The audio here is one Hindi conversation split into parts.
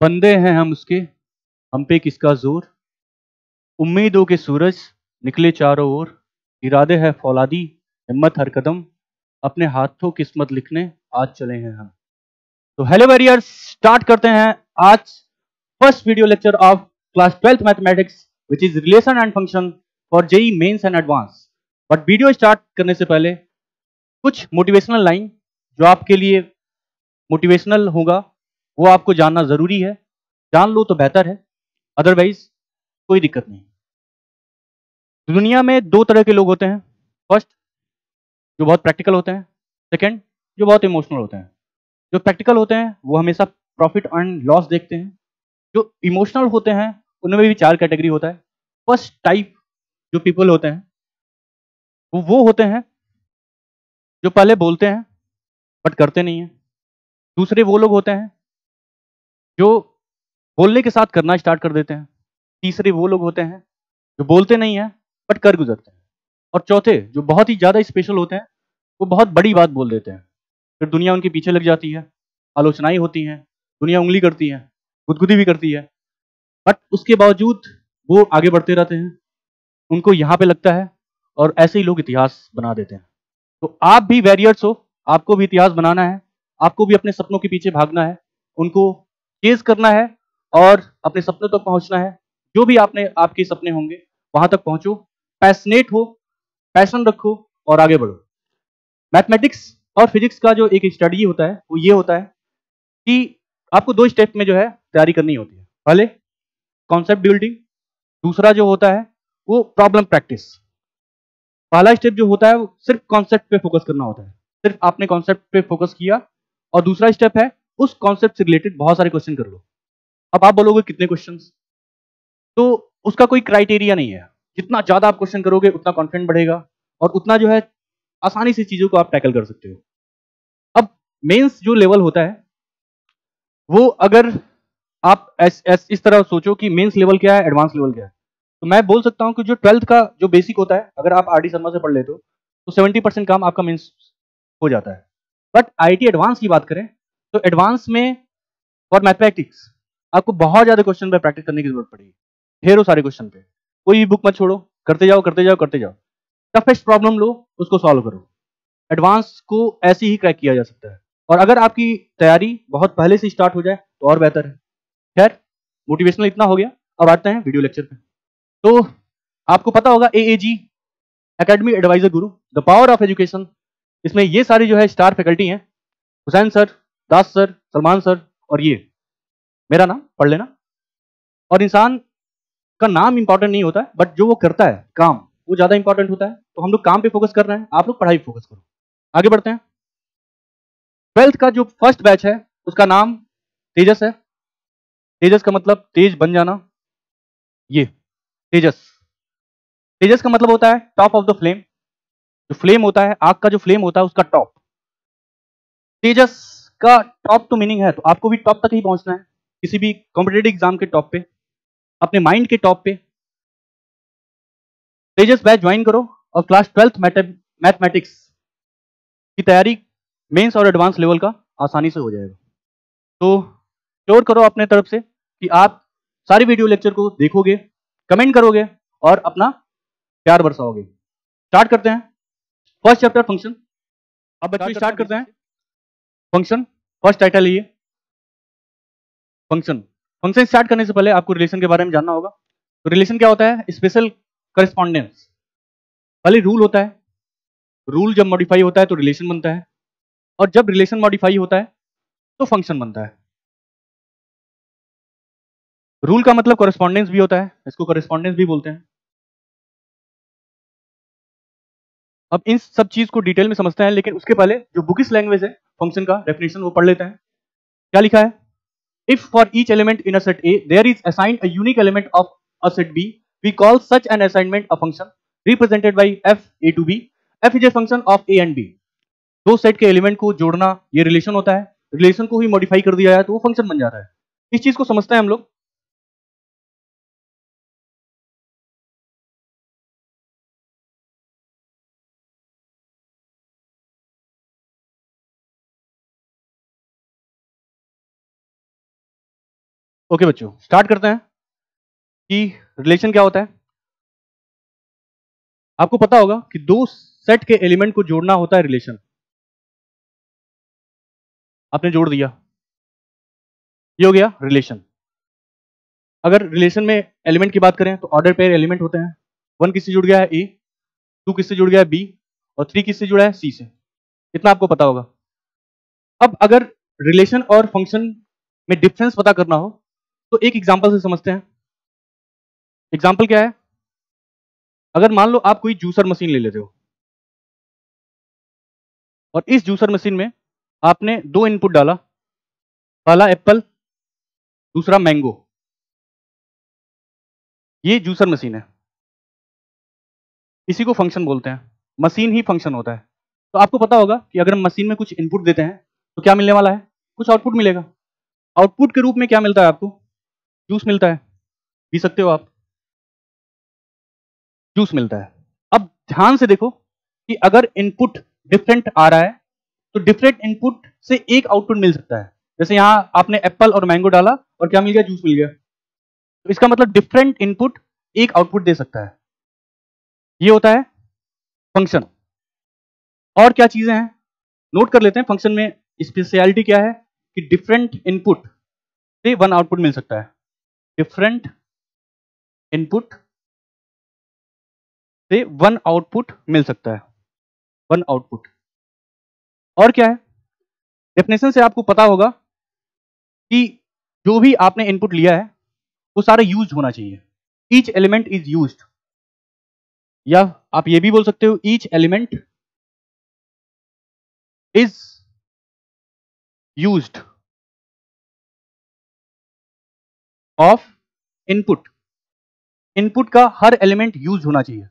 बंदे हैं हम उसके, हम पे किसका जोर। उम्मीदों के सूरज निकले चारों ओर, इरादे है फौलादी, हिम्मत हर कदम, अपने हाथों किस्मत लिखने आज चले हैं हम। तो हेलो वेरियर्स, स्टार्ट करते हैं आज first video lecture of class 12th mathematics which is relation and function for JEE Mains and advance. But video start करने से पहले कुछ मोटिवेशनल लाइन जो आपके लिए मोटिवेशनल होगा वो आपको जानना जरूरी है। जान लो तो बेहतर है, अदरवाइज कोई दिक्कत नहीं। दुनिया में दो तरह के लोग होते हैं। फर्स्ट, जो बहुत प्रैक्टिकल होते हैं। सेकंड, जो बहुत इमोशनल होते हैं। जो प्रैक्टिकल होते हैं वो हमेशा प्रॉफिट एंड लॉस देखते हैं। जो इमोशनल होते हैं उनमें भी चार कैटेगरी होता है। फर्स्ट टाइप जो पीपल होते हैं वो होते हैं जो पहले बोलते हैं बट करते नहीं हैं। दूसरे वो लोग होते हैं जो बोलने के साथ करना स्टार्ट कर देते हैं। तीसरे वो लोग होते हैं जो बोलते नहीं हैं बट कर गुजरते हैं। और चौथे जो बहुत ही ज्यादा स्पेशल होते हैं वो बहुत बड़ी बात बोल देते हैं, फिर दुनिया उनके पीछे लग जाती है, आलोचनाएं होती हैं, दुनिया उंगली करती है, गुदगुदी भी करती है, बट उसके बावजूद वो आगे बढ़ते रहते हैं। उनको यहाँ पे लगता है और ऐसे ही लोग इतिहास बना देते हैं। तो आप भी वैरियर्स हो, आपको भी इतिहास बनाना है, आपको भी अपने सपनों के पीछे भागना है, उनको चेज करना है और अपने सपनों तक पहुंचना है। जो भी आपके सपने होंगे वहां तक पहुंचो, पैशनेट हो, पैशन रखो और आगे बढ़ो। मैथमेटिक्स और फिजिक्स का जो एक स्टडी होता है वो ये होता है कि आपको दो स्टेप में जो है तैयारी करनी होती है। पहले कॉन्सेप्ट बिल्डिंग, दूसरा जो होता है वो प्रॉब्लम प्रैक्टिस। पहला स्टेप जो होता है वो सिर्फ कॉन्सेप्ट पे फोकस करना होता है, सिर्फ आपने कॉन्सेप्ट पे फोकस किया। और दूसरा स्टेप है उस कॉन्सेप्ट से रिलेटेड बहुत सारे क्वेश्चन कर लो। अब आप बोलोगे कितने क्वेश्चंस, तो उसका कोई क्राइटेरिया नहीं है। जितना ज्यादा आप क्वेश्चन करोगे उतना कॉन्फिडेंट बढ़ेगा और उतना जो है आसानी से चीजों को आप टैकल कर सकते हो। अब मेंस जो लेवल होता है वो अगर आप इस तरह सोचो कि मेंस लेवल क्या है, एडवांस लेवल क्या है, तो मैं बोल सकता हूं कि जो 12th का जो बेसिक होता है अगर आप आर डी शर्मा से पढ़ लेते हो तो 70% काम आपका मेंस हो जाता है। बट आईटी एडवांस की बात करें तो एडवांस में फॉर मैथमेटिक्स आपको बहुत ज्यादा क्वेश्चन पे प्रैक्टिस करने की जरूरत पड़ेगी। ढेरों सारे क्वेश्चन पे, कोई भी बुक मत छोड़ो, करते जाओ करते जाओ करते जाओ। टफेस्ट प्रॉब्लम लो, उसको सॉल्व करो। एडवांस को ऐसे ही क्रैक किया जा सकता है। और अगर आपकी तैयारी बहुत पहले से स्टार्ट हो जाए तो और बेहतर है। खैर, मोटिवेशनल इतना हो गया, अब आते हैं वीडियो लेक्चर पे। तो आपको पता होगा AAG, academy adviser Guru, the power of education. इसमें ये सारी जो है स्टार फैकल्टी हैं, हुसैन सर, दास सर, सलमान सर और ये मेरा नाम पढ़ लेना। और इंसान का नाम इंपॉर्टेंट नहीं होता है बट जो वो करता है काम वो ज्यादा इंपॉर्टेंट होता है। तो हम लोग काम पे फोकस कर रहे हैं, आप लोग पढ़ाई पे फोकस करो। आगे बढ़ते हैं। 12th का जो फर्स्ट बैच है उसका नाम तेजस है। तेजस का मतलब तेज बन जाना। ये तेजस, तेजस का मतलब होता है टॉप ऑफ द फ्लेम। जो फ्लेम होता है, आग का जो फ्लेम होता है उसका टॉप। तेजस का टॉप तो मीनिंग है, तो आपको भी टॉप तक ही पहुंचना है, किसी भी कॉम्पिटेटिव एग्जाम के टॉप पे, अपने माइंड के टॉप पे। तेजस बैच ज्वाइन करो और क्लास 12th मैथमेटिक्स की तैयारी मेंस और एडवांस लेवल का आसानी से हो जाएगा। तो श्योर करो अपने तरफ से कि आप सारी वीडियो लेक्चर को देखोगे, कमेंट करोगे और अपना प्यार बरसाओगे। स्टार्ट करते हैं फर्स्ट चैप्टर फंक्शन। अब बच्चों स्टार्ट करते हैं फंक्शन। फर्स्ट टाइटल है ये फंक्शन। फंक्शन स्टार्ट करने से पहले आपको रिलेशन के बारे में जानना होगा। तो रिलेशन क्या होता है? Special correspondence. पहले रूल होता है, रूल जब मॉडिफाई होता है तो रिलेशन बनता है, और जब रिलेशन मॉडिफाई होता है तो फंक्शन बनता है। रूल का मतलब करस्पॉन्डेंस भी होता है, इसको करस्पॉन्डेंस भी बोलते हैं। अब इन सब चीज को डिटेल में समझते हैं, लेकिन उसके पहले जो बुकिश लैंग्वेज है फंक्शन का डेफिनेशन वो पढ़ लेते हैं। क्या लिखा है? If for each element in a set A there is assigned a unique element of a set B, we call such an assignment a function represented by F A to B. F is a function of A and B. दो सेट के एलिमेंट को जोड़ना ये रिलेशन होता है, रिलेशन को ही मॉडिफाई कर दिया है तो वो फंक्शन बन जाता है। इस चीज को समझते हैं हम लोग। ओके बच्चों, स्टार्ट करते हैं कि रिलेशन क्या होता है। आपको पता होगा कि दो सेट के एलिमेंट को जोड़ना होता है रिलेशन। आपने जोड़ दिया, ये हो गया रिलेशन। अगर रिलेशन में एलिमेंट की बात करें तो ऑर्डर पेयर एलिमेंट होते हैं। 1 किससे जुड़ गया है ए, 2 किससे जुड़ गया है बी, और 3 किससे जुड़ा है सी से। इतना आपको पता होगा। अब अगर रिलेशन और फंक्शन में डिफरेंस पता करना हो तो एक एग्जांपल से समझते हैं। एग्जांपल क्या है? अगर मान लो आप कोई जूसर मशीन ले लेते हो और इस जूसर मशीन में आपने 2 इनपुट डाला, पहला एप्पल, दूसरा मैंगो। ये जूसर मशीन है, इसी को फंक्शन बोलते हैं। मशीन ही फंक्शन होता है। तो आपको पता होगा कि अगर हम मशीन में कुछ इनपुट देते हैं तो क्या मिलने वाला है? कुछ आउटपुट मिलेगा। आउटपुट के रूप में क्या मिलता है आपको? जूस मिलता है, पी सकते हो आप, जूस मिलता है। अब ध्यान से देखो कि अगर इनपुट डिफरेंट आ रहा है तो डिफरेंट इनपुट से एक आउटपुट मिल सकता है। जैसे यहां आपने एप्पल और मैंगो डाला और क्या मिल गया? जूस मिल गया। तो इसका मतलब डिफरेंट इनपुट एक आउटपुट दे सकता है। ये होता है फंक्शन। और क्या चीजें हैं नोट कर लेते हैं। फंक्शन में स्पेशलिटी क्या है कि डिफरेंट इनपुट से 1 आउटपुट मिल सकता है। डिफरेंट इनपुट से 1 आउटपुट मिल सकता है। 1 आउटपुट। और क्या है? डेफिनेशन से आपको पता होगा कि जो भी आपने इनपुट लिया है वो सारा यूज होना चाहिए। ईच एलिमेंट इज यूज्ड, या आप ये भी बोल सकते हो each element is used of input. Input का हर एलिमेंट यूज होना चाहिए।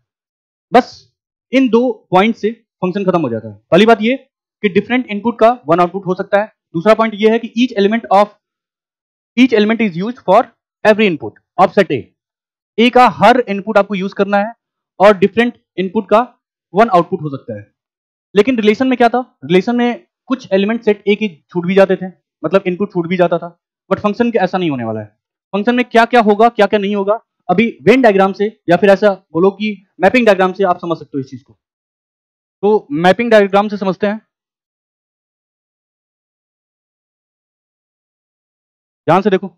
बस इन 2 पॉइंट से फंक्शन खत्म हो जाता है। पहली बात ये कि डिफरेंट इनपुट का 1 आउटपुट हो सकता है। दूसरा पॉइंट ये है कि each element is used for every input of set A. A का हर इनपुट आपको यूज करना है और डिफरेंट इनपुट का 1 आउटपुट हो सकता है। लेकिन रिलेशन में क्या था? रिलेशन में कुछ एलिमेंट सेट ए के छूट भी जाते थे, मतलब इनपुट छूट भी जाता था। बट फंक्शन के ऐसा नहीं होने वाला है। फंक्शन में क्या क्या होगा, क्या क्या नहीं होगा, अभी वेन डायग्राम से या फिर ऐसा बोलो कि मैपिंग डायग्राम से आप समझ सकते हो इस चीज को। तो मैपिंग डायग्राम से समझते हैं। ध्यान से देखो,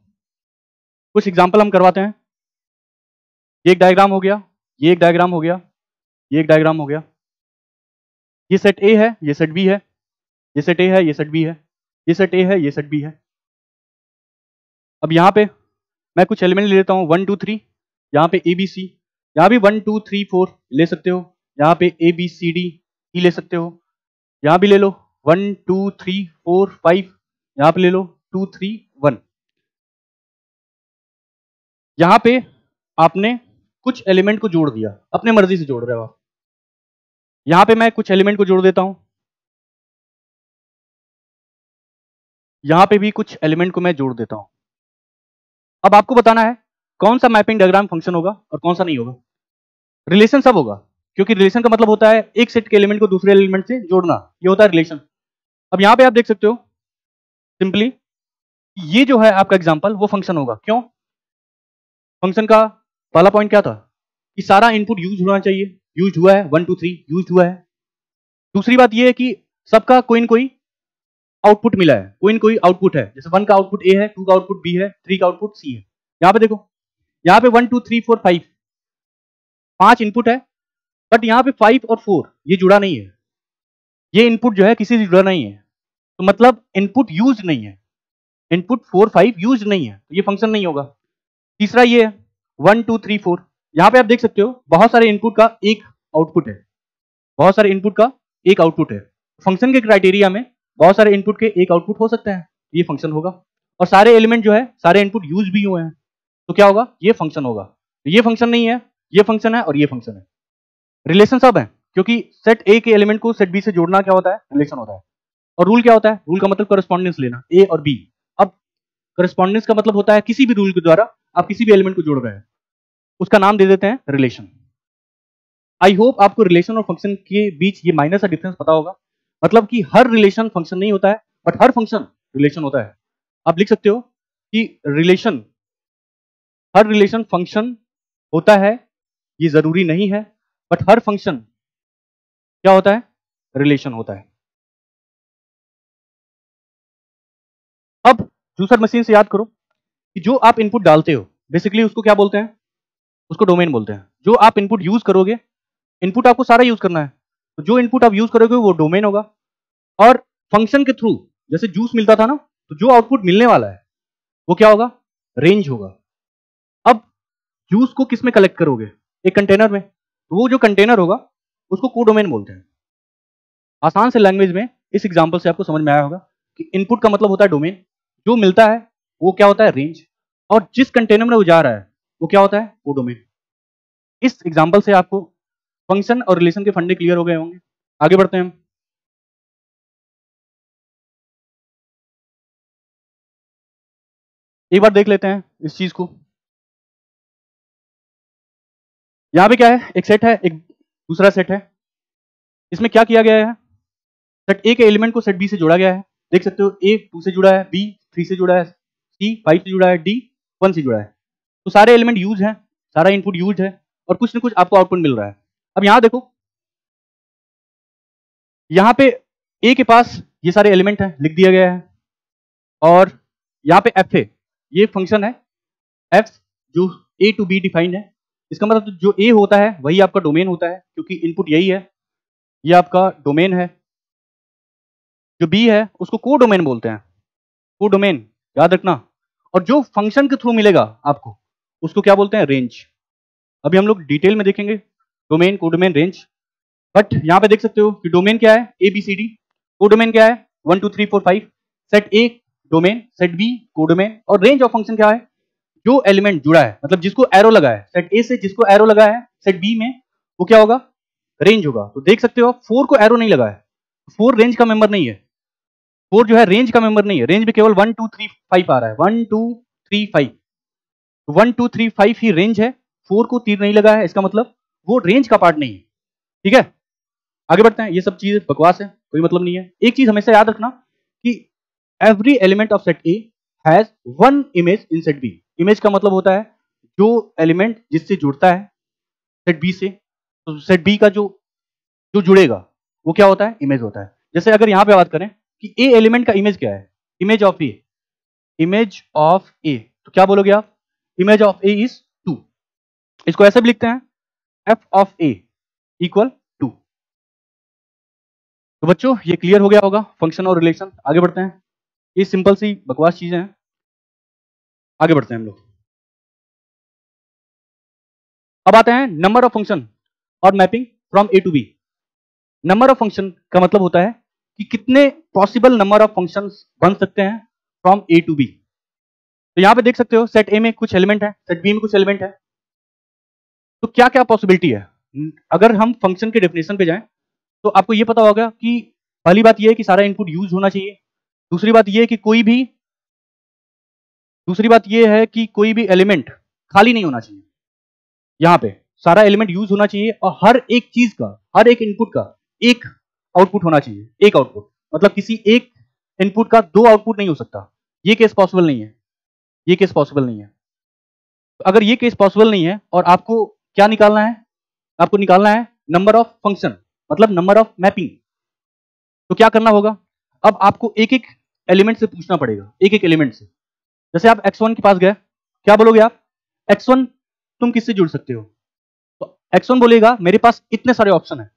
कुछ एग्जाम्पल हम करवाते हैं। ये एक डायग्राम हो गया, ये एक डायग्राम हो गया, ये एक डायग्राम हो गया। ये सेट ए है, ये सेट बी है, ये सेट ए है, ये सेट बी है, ये सेट ए है, ये सेट बी है। अब यहाँ पे मैं कुछ एलिमेंट ले लेता हूँ 1 2 3। यहाँ पे ए बी सी, यहाँ भी 1 2 3 4 ले सकते हो। यहाँ पे ए बी सी डी ई ले सकते हो। यहाँ भी ले लो 1 2 3 4 5। यहाँ पे ले लो 2 3 1। यहाँ पे आपने कुछ एलिमेंट को जोड़ दिया, अपने मर्जी से जोड़ रहे हो आप। यहाँ पे मैं कुछ एलिमेंट को जोड़ देता हूँ, यहाँ पे भी कुछ एलिमेंट को मैं जोड़ देता हूँ। अब आपको बताना है कौन सा मैपिंग डायग्राम फंक्शन होगा और कौन सा नहीं होगा। रिलेशन सब होगा, क्योंकि रिलेशन का मतलब होता है एक सेट के एलिमेंट को दूसरे एलिमेंट से जोड़ना, ये होता है रिलेशन। अब यहां पे आप देख सकते हो सिंपली ये जो है आपका एग्जांपल वो फंक्शन होगा। क्यों? फंक्शन का पहला पॉइंट क्या था कि सारा इनपुट यूज होना चाहिए। यूज हुआ है 1 2 3 यूज हुआ है। दूसरी बात ये है कि सबका कोई न कोई आउटपुट मिला है, कोई न कोई आउटपुट है। जैसे 1 का आउटपुट ए है, 2 का आउटपुट बी है, 3 का आउटपुट सी है। यहाँ पे देखो, यहाँ पे 1 2 3 4 5 5 इनपुट है, बट यहाँ पे 5 और 4 ये जुड़ा नहीं है। ये इनपुट जो है किसी से जुड़ा नहीं है, तो मतलब इनपुट यूज नहीं है। इनपुट 4 5 यूज नहीं है, तो ये फंक्शन नहीं होगा। तीसरा ये है 1 2 3 4। यहाँ पे आप देख सकते हो बहुत सारे इनपुट का एक आउटपुट है, बहुत सारे इनपुट का एक आउटपुट है। फंक्शन के क्राइटेरिया में बहुत सारे इनपुट के एक आउटपुट हो सकते हैं, ये फंक्शन होगा। और सारे एलिमेंट जो है सारे इनपुट यूज भी हुए हैं, तो क्या होगा? ये फंक्शन होगा। तो ये फंक्शन नहीं है, ये फंक्शन है और ये फंक्शन है। रिलेशन सब है, क्योंकि सेट ए के एलिमेंट को सेट बी से जोड़ना क्या होता है? रिलेशन होता है। और रूल क्या होता है? रूल का मतलब करस्पॉन्डेंस लेना, ए और बी। अब करस्पॉन्डेंस का मतलब होता है किसी भी रूल के द्वारा आप किसी भी एलिमेंट को जोड़ रहे हैं, उसका नाम दे देते हैं रिलेशन। आई होप आपको रिलेशन और फंक्शन के बीच ये माइनर सा डिफरेंस पता होगा। मतलब कि हर रिलेशन फंक्शन नहीं होता है, बट हर फंक्शन रिलेशन होता है। आप लिख सकते हो कि रिलेशन हर रिलेशन फंक्शन होता है, ये जरूरी नहीं है, बट हर फंक्शन क्या होता है, रिलेशन होता है। अब जूसर मशीन से याद करो कि जो आप इनपुट डालते हो बेसिकली उसको क्या बोलते हैं, उसको डोमेन बोलते हैं। जो आप इनपुट यूज करोगे, इनपुट आपको सारा यूज करना है, तो जो इनपुट आप यूज करोगे वो डोमेन होगा। और फंक्शन के थ्रू जैसे जूस मिलता था ना, तो जो आउटपुट मिलने वाला है वो क्या होगा, रेंज होगा। अब जूस को किस में कलेक्ट करोगे, एक कंटेनर में, तो वो जो कंटेनर होगा उसको कोडोमेन बोलते हैं। आसान से लैंग्वेज में इस एग्जांपल से आपको समझ में आया होगा कि इनपुट का मतलब होता है डोमेन, जो मिलता है वो क्या होता है, रेंज, और जिस कंटेनर में वो जा रहा है वो क्या होता है, कोडोमेन। इस एग्जांपल से आपको फंक्शन और रिलेशन के फंडे क्लियर हो गए होंगे। आगे बढ़ते हैं हम। एक बार देख लेते हैं इस चीज को। यहां पे क्या है, एक सेट है, एक दूसरा सेट है। इसमें क्या किया गया है, सेट ए के एलिमेंट को सेट बी से जोड़ा गया है। देख सकते हो ए 2 से जुड़ा है, बी 3 से जुड़ा है, सी 5 से जुड़ा है, डी 1 से जुड़ा है। तो सारे एलिमेंट यूज है, सारा इनपुट यूज है, और कुछ ना कुछ आपको आउटपुट मिल रहा है। अब यहां देखो, यहां पे ए के पास ये सारे एलिमेंट है, लिख दिया गया है, और यहाँ पे एफ है, ये फंक्शन है एफ जो ए टू बी डिफाइंड है। इसका मतलब जो ए होता है वही आपका डोमेन होता है, क्योंकि इनपुट यही है, ये आपका डोमेन है। जो बी है उसको को डोमेन बोलते हैं, को डोमेन याद रखना। और जो फंक्शन के थ्रू मिलेगा आपको उसको क्या बोलते हैं, रेंज। अभी हम लोग डिटेल में देखेंगे डोमेन, को डोमेन, रेंज। बट यहाँ पे देख सकते हो कि डोमेन क्या है, A B C D. Codomain क्या है, 1 2 3 4 5। Set A domain, set B codomain, और रेंज ऑफ फंक्शन क्या है, जो एलिमेंट जुड़ा है, मतलब जिसको एरो लगा है, सेट ए से जिसको एरो लगा है सेट बी में, वो क्या होगा, रेंज होगा। तो देख सकते हो 4 को एरो नहीं लगा है, 4 रेंज का मेंबर नहीं है, 4 जो है रेंज का मेंबर नहीं है। रेंज में केवल 1 2 3 5 आ रहा है, 1 2 3 5, 1 2 3 5 ही रेंज है। 4 को तीर नहीं लगा है, इसका मतलब वो रेंज का पार्ट नहीं है। ठीक है, आगे बढ़ते हैं। ये सब चीज बकवास है, कोई मतलब नहीं है। एक चीज हमेशा याद रखना कि every element of set A has one image in set B. Image का मतलब होता है जो एलिमेंट जिससे जुड़ता है सेट बी से, तो सेट बी का जो जो जुड़ेगा वो क्या होता है, इमेज होता है। जैसे अगर यहां पे बात करें कि ए एलिमेंट का इमेज क्या है, image of A, image of A, तो क्या बोलोगे आप, इमेज ऑफ ए इज 2। इसको ऐसे भी लिखते हैं, एफ ऑफ ए इक्वल 2। तो बच्चों ये क्लियर हो गया होगा फंक्शन और रिलेशन। आगे बढ़ते हैं, ये सिंपल सी बकवास चीजें हैं, आगे बढ़ते हैं हम लोग। अब आते हैं नंबर ऑफ फंक्शन और mapping from A to B. Number of function का मतलब होता है कि कितने पॉसिबल नंबर ऑफ फंक्शंस बन सकते हैं फ्रॉम ए टू बी। तो यहां पे देख सकते हो सेट ए में कुछ एलिमेंट है, सेट बी में कुछ एलिमेंट है, तो क्या क्या पॉसिबिलिटी है। अगर हम फंक्शन के डेफिनेशन पे जाएं तो आपको ये पता होगा कि पहली बात ये है कि सारा इनपुट यूज होना चाहिए। दूसरी बात ये है कि कोई भी एलिमेंट खाली नहीं होना चाहिए। यहाँ पे सारा एलिमेंट यूज होना चाहिए, और हर एक चीज का, हर एक इनपुट का एक आउटपुट होना चाहिए। एक आउटपुट मतलब किसी एक इनपुट का 2 आउटपुट नहीं हो सकता, ये केस पॉसिबल नहीं है, ये केस पॉसिबल नहीं है। तो अगर ये केस पॉसिबल नहीं है और आपको क्या निकालना है, आपको निकालना है नंबर ऑफ फंक्शन, मतलब नंबर ऑफ मैपिंग। तो क्या करना होगा, अब आपको एक एक एलिमेंट से पूछना पड़ेगा, एक एक एलिमेंट से। जैसे आप x1 के पास गए, क्या बोलोगे आप, x1 तुम किससे जुड़ सकते हो, तो x1 बोलेगा मेरे पास इतने सारे ऑप्शन है,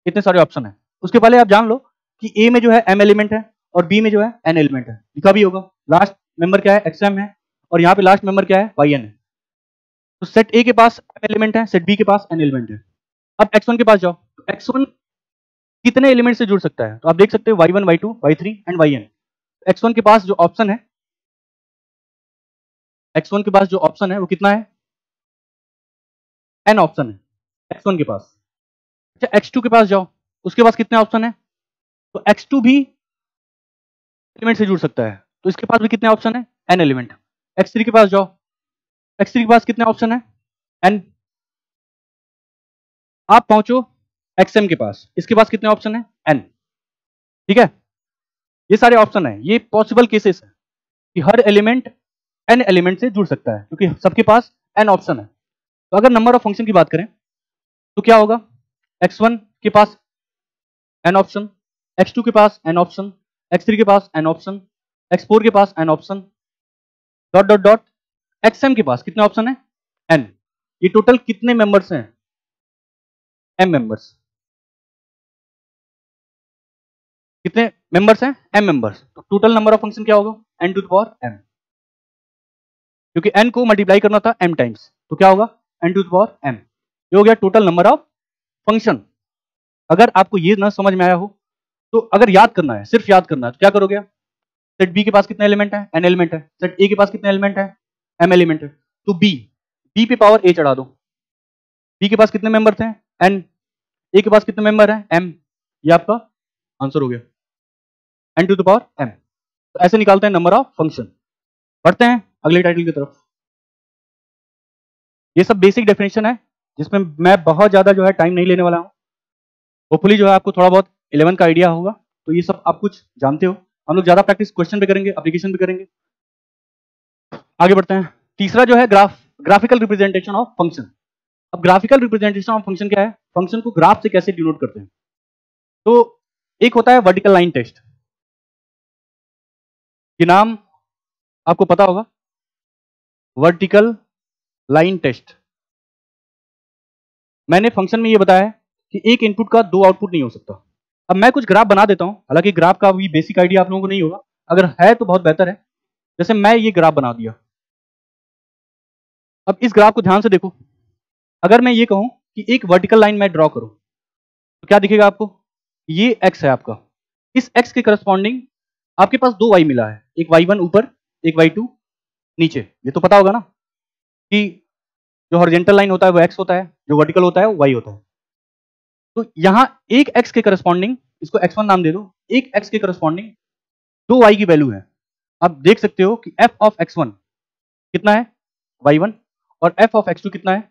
इतने सारे ऑप्शन है। उसके पहले आप जान लो कि a में जो है m एलिमेंट है और b में जो है n एलिमेंट है, लिखा भी होगा। लास्ट मेंबर क्या है, xm है, और यहाँ पे लास्ट मेंबर क्या है, yn है। तो सेट a के पास m एलिमेंट है, सेट b के पास n एलिमेंट है। अब x1 के पास जाओ, तो x1 कितने एलिमेंट से जुड़ सकता है, तो आप देख सकते हो y1 y2 y3 and yn। x1 के पास जो ऑप्शन है, x1 के पास जो ऑप्शन है वो कितना है, n ऑप्शन है x1 के पास। अच्छा x2 के पास जाओ, उसके पास कितने ऑप्शन है, तो x2 भी एलिमेंट से जुड़ सकता है, तो इसके पास भी कितने ऑप्शन है, n एलिमेंट। x3 के पास जाओ, x3 के पास कितने ऑप्शन है, n। आप पहुंचो xm के पास, इसके पास कितने ऑप्शन है, n। ठीक है, ये सारे ऑप्शन है, ये पॉसिबल केसेस है कि हर एलिमेंट n एलिमेंट से जुड़ सकता है, क्योंकि सबके पास n ऑप्शन है। तो अगर नंबर ऑफ फंक्शन की बात करें तो क्या होगा, x1 के पास n ऑप्शन, x2 के पास n ऑप्शन, x3 के पास n ऑप्शन, x4 के पास n option, dot dot dot, xm के पास कितने ऑप्शन है, n। ये टोटल कितने मेंबर्स हैं, m मेंबर्स। कितने मेंबर्स हैं, m मेंबर्स। तो टोटल नंबर ऑफ फंक्शन क्या होगा, n to the power m, क्योंकि n को मल्टीप्लाई करना था m टाइम्स, तो क्या होगा n to the power m। ये हो गया टोटल नंबर ऑफ फंक्शन। अगर आपको ये ना समझ में आया हो तो अगर याद करना है, सिर्फ याद करना है, तो क्या करोगे, सेट बी के पास कितने एलिमेंट है, n एलिमेंट है, सेट ए के पास कितने एलिमेंट है, m एलिमेंट है, तो बी पे पावर a चढ़ा दो। बी के पास कितने मेंबर थे, n, ए के पास कितने मेंबर है, m, ये आपका आंसर हो गया, n to the power m। तो ऐसे निकालते हैं नंबर ऑफ फंक्शन। बढ़ते हैं अगले टाइटल की तरफ। ये सब बेसिक डेफिनेशन है जिसमें मैं बहुत ज्यादा जो है टाइम नहीं लेने वाला हूं। होपफुली जो है आपको थोड़ा बहुत 11 का आइडिया होगा, तो ये सब आप कुछ जानते हो। हम लोग ज्यादा प्रैक्टिस क्वेश्चन पे करेंगे, एप्लीकेशन पे करेंगे। आगे बढ़ते हैं। तीसरा जो है ग्राफिकल रिप्रेजेंटेशन ऑफ फंक्शन। अब ग्राफिकल रिप्रेजेंटेशन ऑफ फंक्शन क्या है, फंक्शन को ग्राफ से कैसे डिनोट करते हैं। तो एक होता है वर्टिकल लाइन टेस्ट, ये नाम आपको पता होगा, वर्टिकल लाइन टेस्ट। मैंने फंक्शन में ये बताया है कि एक इनपुट का दो आउटपुट नहीं हो सकता। अब मैं कुछ ग्राफ बना देता हूं, हालांकि ग्राफ का भी बेसिक आइडिया आप लोगों को नहीं होगा, अगर है तो बहुत बेहतर है। जैसे मैं ये ग्राफ बना दिया, अब इस ग्राफ को ध्यान से देखो। अगर मैं ये कहूं कि एक वर्टिकल लाइन मैं ड्रॉ करूं, तो क्या दिखेगा आपको, ये x है आपका, इस x के करस्पॉन्डिंग आपके पास दो y मिला है, एक y1 ऊपर, एक y2 नीचे। ये तो पता होगा ना कि जो हॉरिजॉन्टल लाइन होता है वो x होता है, जो वर्टिकल होता है वो y होता है। तो यहां एक x के करस्पॉन्डिंग, इसको x1 नाम दे दो, एक x के करस्पॉन्डिंग दो y की वैल्यू है। आप देख सकते हो कि f ऑफ x1 कितना है, y1, और f ऑफ x2 कितना है,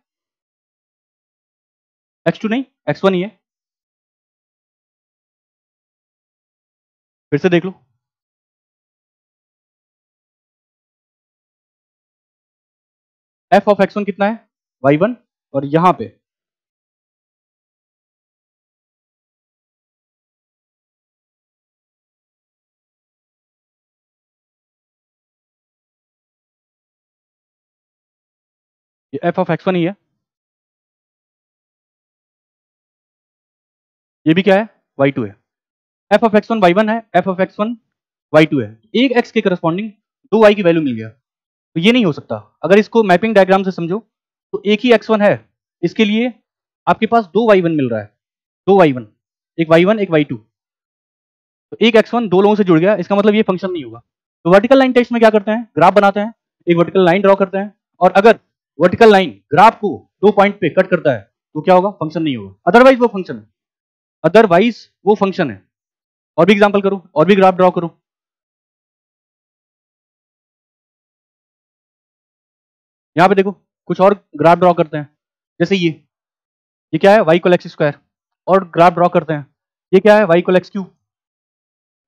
x2 नहीं, x1 ही है। फिर से देख लो, f ऑफ x1 कितना है, y1, और यहां पे ये f ऑफ x1 ही है। ये भी क्या है, y2 है। f ऑफ x1 y1 है, f ऑफ x1 y2 है। एक x के करस्पॉन्डिंग दो y की वैल्यू मिल गया, तो ये नहीं हो सकता। अगर इसको मैपिंग डायग्राम से समझो तो एक ही x1 है, इसके लिए आपके पास दो y1 मिल रहा है, दो y1, एक y1 एक y2, तो एक x1 दो लोगों से जुड़ गया, इसका मतलब ये फंक्शन नहीं होगा। तो वर्टिकल लाइन टेस्ट में क्या करते हैं, ग्राफ बनाते हैं, एक वर्टिकल लाइन ड्रॉ करते हैं, और अगर वर्टिकल लाइन ग्राफ को दो पॉइंट पे कट करता है तो क्या होगा, फंक्शन नहीं होगा, अदरवाइज वो फंक्शन है, अदरवाइज वो फंक्शन है। और भी एग्जांपल करो, और भी ग्राफ ड्रॉ करो। यहाँ पे देखो कुछ और ग्राफ ड्रॉ करते हैं, जैसे ये क्या है, y इक्वल एक्स स्क्वायर, और ग्राफ ड्रॉ करते हैं। ये क्या है, y इक्वल एक्स क्यूब,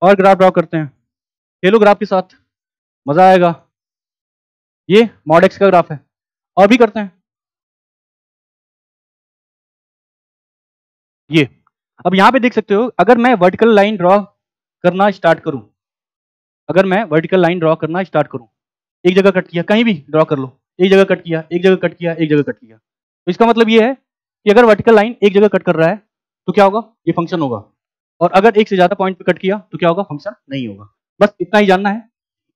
और ग्राफ ड्रॉ करते हैं। खेलो ग्राफ के साथ, मजा आएगा। ये मॉड एक्स का ग्राफ है, और भी करते हैं। ये अब यहाँ पे देख सकते हो, अगर मैं वर्टिकल लाइन ड्रॉ करना स्टार्ट करूं, अगर मैं वर्टिकल लाइन ड्रॉ करना स्टार्ट करूं, एक जगह कट किया, कहीं भी ड्रॉ कर लो, एक जगह कट किया, एक जगह कट किया, एक जगह कट किया, तो इसका मतलब ये है कि अगर वर्टिकल लाइन एक जगह कट कर रहा है तो क्या होगा, ये फंक्शन होगा। और अगर एक से ज्यादा पॉइंट पे कट किया तो क्या होगा, फंक्शन नहीं होगा। बस इतना ही जानना है।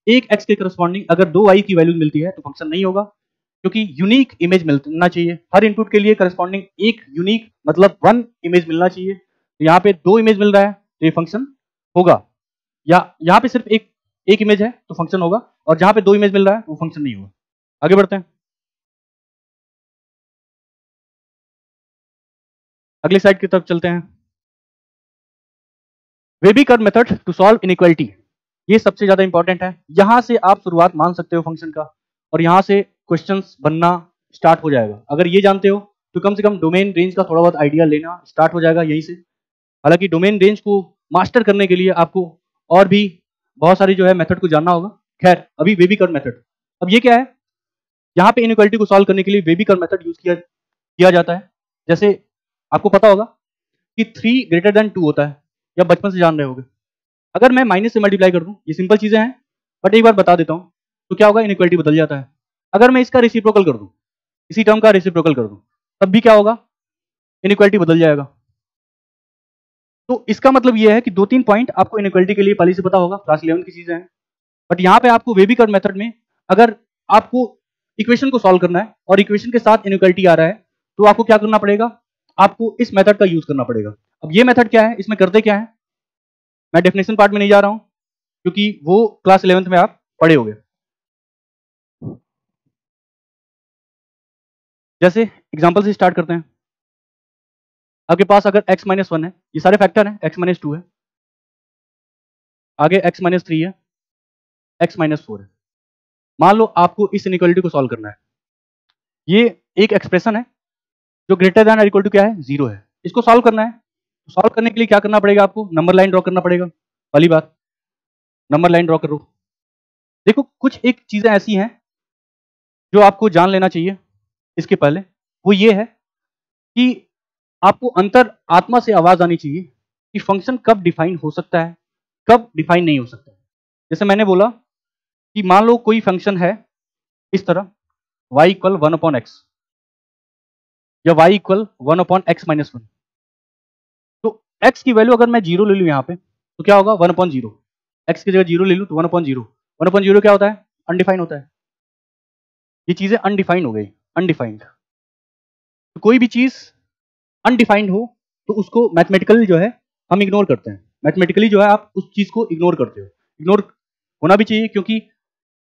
एक x के करस्पॉन्डिंग अगर दो y की वैल्यू मिलती है तो फंक्शन नहीं होगा, क्योंकि यूनिक इमेज मिलना चाहिए। हर इनपुट के लिए करस्पॉन्डिंग एक यूनिक मतलब वन इमेज मिलना चाहिए। तो यहाँ पे दो इमेज मिल रहा है तो ये फंक्शन होगा, या यहाँ पे सिर्फ एक इमेज है तो फंक्शन होगा, और जहां पे दो इमेज मिल रहा है वो फंक्शन नहीं होगा। आगे बढ़ते हैं, अगली स्लाइड की तरफ चलते हैं। Wavy curve method to solve inequality, ये सबसे ज्यादा इंपॉर्टेंट है। यहां से आप शुरुआत मान सकते हो फंक्शन का, और यहां से क्वेश्चंस बनना स्टार्ट हो जाएगा। अगर ये जानते हो तो कम से कम डोमेन रेंज का थोड़ा बहुत आइडिया लेना स्टार्ट हो जाएगा यहीं से। हालांकि डोमेन रेंज को मास्टर करने के लिए आपको और भी बहुत सारी जो है मेथड को जानना होगा। खैर अभी वेबी कर्व मेथड, अब ये क्या है, यहाँ पे इनइक्वालिटी को सॉल्व करने के लिए वेबी कर्व मेथड यूज किया जाता है। जैसे आपको पता होगा कि 3 ग्रेटर देन 2 होता है, या बचपन से जान रहे होगे। अगर मैं माइनस से मल्टीप्लाई कर दूं, ये सिंपल चीजें हैं बट एक बार बता देता हूं, तो क्या होगा, इनइक्वालिटी बदल जाता है। अगर मैं इसका रेसिप्रोकल कर दूं, इसी टर्म का रेसिप्रोकल कर दूं, तब भी क्या होगा, इनइक्वालिटी बदल जाएगा। तो इसका मतलब ये है कि 2-3 पॉइंट आपको इनइक्वालिटी के लिए पहले से पता होगा, क्लास 11 की चीजें हैं। बट यहाँ पे आपको वेबी कर्व मेथड में अगर आपको इक्वेशन को सॉल्व करना है और इक्वेशन के साथ इनइक्वालिटी आ रहा है, तो आपको क्या करना पड़ेगा, आपको इस मेथड का यूज करना पड़ेगा। अब ये मेथड क्या है, इसमें करते क्या है, मैं डेफिनेशन पार्ट में नहीं जा रहा हूं क्योंकि वो क्लास 11th में आप पढ़े होंगे। जैसे एग्जांपल से स्टार्ट करते हैं। आपके पास अगर x - 1 है, ये सारे फैक्टर हैं, x - 2 है, आगे x - 3 है, x - 4 है। मान लो आपको इस इनइक्वालिटी को सॉल्व करना है। ये एक एक्सप्रेशन है जो ग्रेटर देन और इक्वल टू क्या है, 0 है। इसको सॉल्व करना है। सॉल्व करने के लिए क्या करना पड़ेगा, आपको नंबर लाइन ड्रॉ करना पड़ेगा। पहली बात, नंबर लाइन ड्रॉ करो। देखो कुछ एक चीजें ऐसी हैं जो आपको जान लेना चाहिए इसके पहले, वो ये है कि आपको अंतर आत्मा से आवाज आनी चाहिए कि फंक्शन कब डिफाइन हो सकता है, कब डिफाइन नहीं हो सकता है। जैसे मैंने बोला कि मान लो कोई फंक्शन है इस तरह, y = 1/x या y = 1/x - 1। तो x की वैल्यू अगर मैं 0 ले लूं यहाँ पे, तो क्या होगा, 1/0। x की जगह 0 ले लूं तो 1/0। 1/0 क्या होता है, अनडिफाइन होता है। ये चीजें अनडिफाइंड हो गई, अनडिफाइंड। तो कोई भी चीज अनडिफाइंड हो तो उसको मैथमेटिकली जो है हम इग्नोर करते हैं। मैथमेटिकली जो है आप उस चीज को इग्नोर करते हो। इग्नोर होना भी चाहिए क्योंकि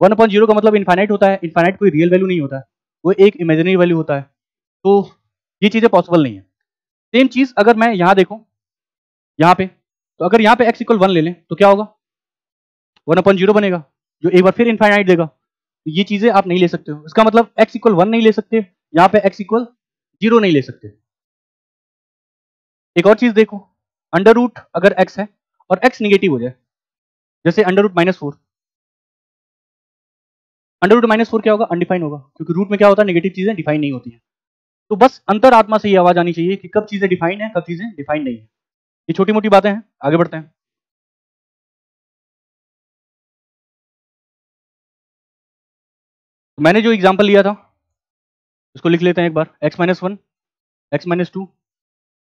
1/0 का मतलब इनफाइनाइट होता है। इनफाइनाइट कोई रियल वैल्यू नहीं होता है, वो एक इमेजिनरी वैल्यू होता है। तो ये चीजें पॉसिबल नहीं है। सेम चीज अगर मैं यहाँ देखूं, यहाँ पे, तो अगर यहाँ पे x = 1 ले लें तो क्या होगा, 1/0 बनेगा, जो एक बार फिर इनफाइनाइट देगा। तो ये चीजें आप नहीं ले सकते हो। इसका मतलब x = 1 नहीं ले सकते, यहाँ पे x = 0 नहीं ले सकते। एक और चीज देखो, अंडर रूट अगर x है और x निगेटिव हो जाए, जैसे अंडर रूट -4, अंडर रूट -4 क्या होगा, अनडिफाइन होगा, क्योंकि रूट में क्या होता है, नेगेटिव चीजें डिफाइन नहीं होती है। तो बस अंतर आत्मा से ये आवाज आनी चाहिए कि कब चीजें डिफाइन है, कब चीजें डिफाइन नहीं है। ये छोटी मोटी बातें हैं, आगे बढ़ते हैं। तो मैंने जो एग्जांपल लिया था उसको लिख लेते हैं एक बार, x - 1, x - 2,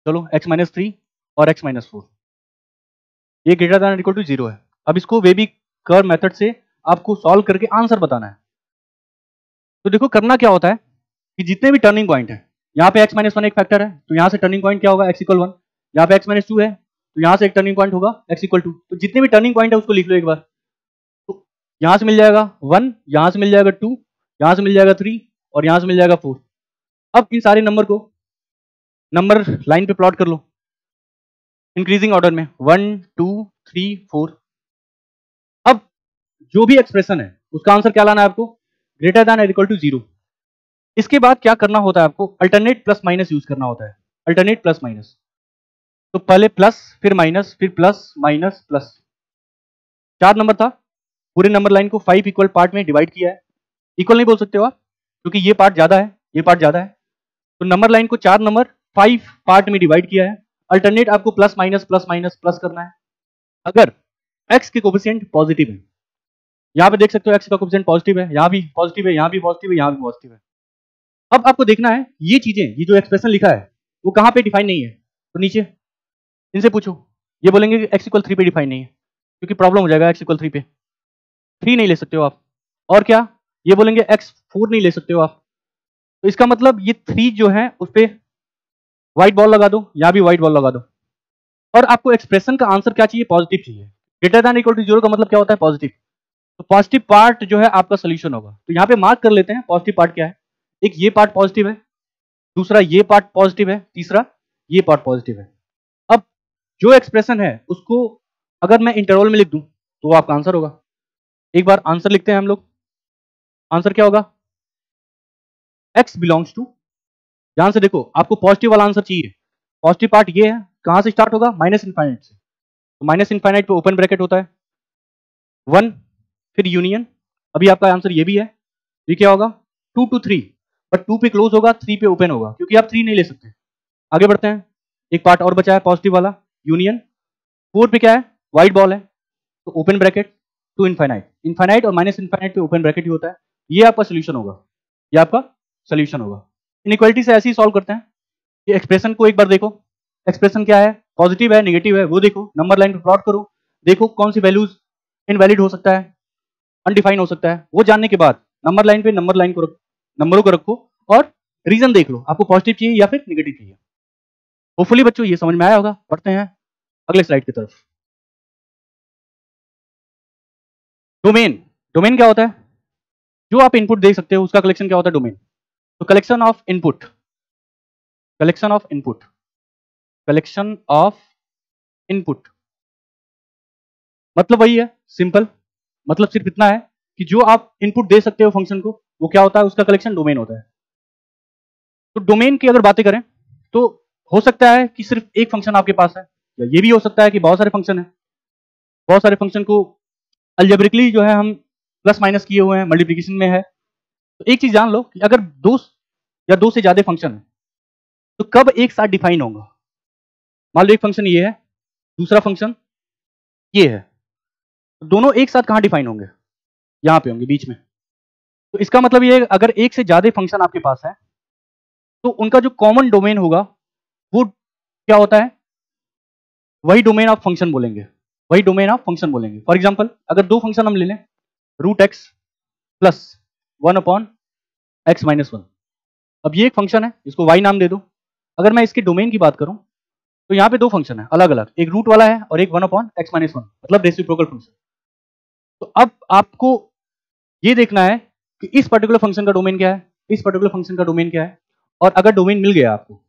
चलो x - 3 और x - 4, ये ग्रेटर देन इक्वल टू 0 है। अब इसको वेबी कर्व मेथड से आपको सॉल्व करके आंसर बताना है। तो देखो करना क्या होता है कि जितने भी टर्निंग पॉइंट है, यहाँ पे x - 1 एक फैक्टर है, तो यहाँ से टर्निंग पॉइंट क्या होगा, x = 1। यहाँ पे x - 2 है, तो यहाँ से एक टर्निंग पॉइंट होगा x = 2। तो जितने भी टर्निंग पॉइंट है उसको लिख लो एक बार। तो यहाँ से मिल जाएगा 1, यहाँ से मिल जाएगा 2, यहाँ से मिल जाएगा 3 और यहाँ से मिल जाएगा 4। अब इन सारे नंबर को नंबर लाइन पे प्लॉट कर लो इंक्रीजिंग ऑर्डर में, 1 2 3 4। अब जो भी एक्सप्रेशन है उसका आंसर क्या लाना है आपको, ग्रेटर देन और इक्वल टू 0। इसके बाद क्या करना होता है आपको, अल्टरनेट प्लस माइनस यूज करना होता है। अल्टरनेट प्लस माइनस, तो पहले प्लस, फिर माइनस, फिर प्लस माइनस प्लस। 4 नंबर था, पूरे नंबर लाइन को 5 इक्वल पार्ट में डिवाइड किया है। इक्वल नहीं बोल सकते हो आप क्योंकि ये पार्ट ज्यादा है, ये पार्ट ज्यादा है। तो नंबर लाइन को 4 नंबर 5 पार्ट में डिवाइड किया है। अल्टरनेट आपको प्लस माइनस प्लस करना है। अगर x के कोफिशिएंट पॉजिटिव है, यहाँ पे देख सकते हो x का कोफिशिएंट पॉजिटिव है, यहाँ भी पॉजिटिव है, यहाँ भी पॉजिटिव है, यहाँ भी पॉजिटिव है। अब आपको देखना है ये चीजें, ये जो एक्सप्रेशन लिखा है वो कहाँ पे डिफाइन नहीं है। तो नीचे इनसे पूछो, ये बोलेंगे कि x = 3 पे डिफाइन नहीं है, क्योंकि प्रॉब्लम हो जाएगा। x = 3 पे 3 नहीं ले सकते हो आप। और क्या, ये बोलेंगे x 4 नहीं ले सकते हो आप। तो इसका मतलब ये 3 जो है उस पर व्हाइट बॉल लगा दो, यहाँ भी व्हाइट बॉल लगा दो। और आपको एक्सप्रेशन का आंसर क्या चाहिए, पॉजिटिव चाहिए। ग्रेटर देन इक्वल टू 0 का मतलब क्या होता है, पॉजिटिव। तो पॉजिटिव पार्ट जो है आपका सोल्यूशन होगा। तो यहाँ पे मार्क कर लेते हैं पॉजिटिव पार्ट क्या है। एक ये पार्ट पॉजिटिव है, दूसरा ये पार्ट पॉजिटिव है, तीसरा ये पार्ट पॉजिटिव है। अब जो एक्सप्रेशन है उसको अगर मैं इंटरवल में लिख दूं तो वो आपका आंसर होगा। एक बार आंसर लिखते हैं हम लोग। आंसर क्या होगा, x बिलोंग्स टू, ध्यान से देखो आपको पॉजिटिव वाला आंसर चाहिए। पॉजिटिव पार्ट ये है, कहां से स्टार्ट होगा, माइनस इनफाइनाइट से। तो माइनस इनफाइनाइट पे ओपन ब्रैकेट होता है 1, फिर यूनियन, अभी आपका आंसर ये भी है, ये क्या होगा 2 to 3, बट 2 पे क्लोज होगा 3 पे ओपन होगा, क्योंकि आप 3 नहीं ले सकते। आगे बढ़ते हैं, एक पार्ट और बचा है पॉजिटिव वाला, यूनियन। 4 पे क्या है, व्हाइट बॉल है, तो open bracket to infinite, infinite और माइनस इनफाइनाइट पे ओपन ब्रैकेट ही होता है। ये आपका सोल्यूशन होगा, ये आपका सोल्यूशन होगा। इनइक्वालिटी से ऐसे ही सॉल्व करते हैं। ये एक्सप्रेशन को एक बार देखो, एक्सप्रेशन क्या है, पॉजिटिव है नेगेटिव है वो देखो, नंबर लाइन पे प्लॉट करो, देखो कौन सी वैल्यूज इनवैलिड हो सकता है, अनडिफाइन हो सकता है, वो जानने के बाद नंबर लाइन पे नंबरों को रखो और रीजन देख लो, आपको पॉजिटिव चाहिए या फिर नेगेटिव चाहिए। होपफुली बच्चों ये समझ में आया होगा। पढ़ते हैं अगले स्लाइड की तरफ। डोमेन, डोमेन क्या होता है, जो आप इनपुट देख सकते हो उसका कलेक्शन क्या होता है डोमेन। तो collection of input, collection of input, collection of input मतलब वही है, सिंपल, मतलब सिर्फ इतना है कि जो आप इनपुट दे सकते हो फंक्शन को वो क्या होता है, उसका कलेक्शन डोमेन होता है। तो डोमेन की अगर बातें करें तो हो सकता है कि सिर्फ एक फंक्शन आपके पास है, या ये भी हो सकता है कि बहुत सारे फंक्शन है, बहुत सारे फंक्शन को अलजेब्रिकली जो है हम प्लस माइनस किए हुए हैं, मल्टीप्लिकेशन में है। तो एक चीज जान लो कि अगर दो या दो से ज्यादा फंक्शन है तो कब एक साथ डिफाइन होगा। मान लो एक फंक्शन ये है, दूसरा फंक्शन ये है, तो दोनों एक साथ कहां डिफाइन होंगे, यहां पे होंगे बीच में। तो इसका मतलब ये है अगर एक से ज्यादा फंक्शन आपके पास है तो उनका जो कॉमन डोमेन होगा वो क्या होता है, वही डोमेन ऑफ फंक्शन बोलेंगे, वही डोमेन ऑफ फंक्शन बोलेंगे। फॉर एग्जांपल अगर दो फंक्शन हम ले लें, रूट एक्स प्लस 1/x-1, अब ये एक फंक्शन है, इसको y नाम दे दो। अगर मैं इसके डोमेन की बात करूं तो यहाँ पे दो फंक्शन है अलग अलग, एक रूट वाला है और एक 1/x-1, मतलब रेसिप्रोकल फंक्शन। तो अब आपको ये देखना है कि इस पर्टिकुलर फंक्शन का डोमेन क्या है, इस पर्टिकुलर फंक्शन का डोमेन क्या है, और अगर डोमेन मिल गया आपको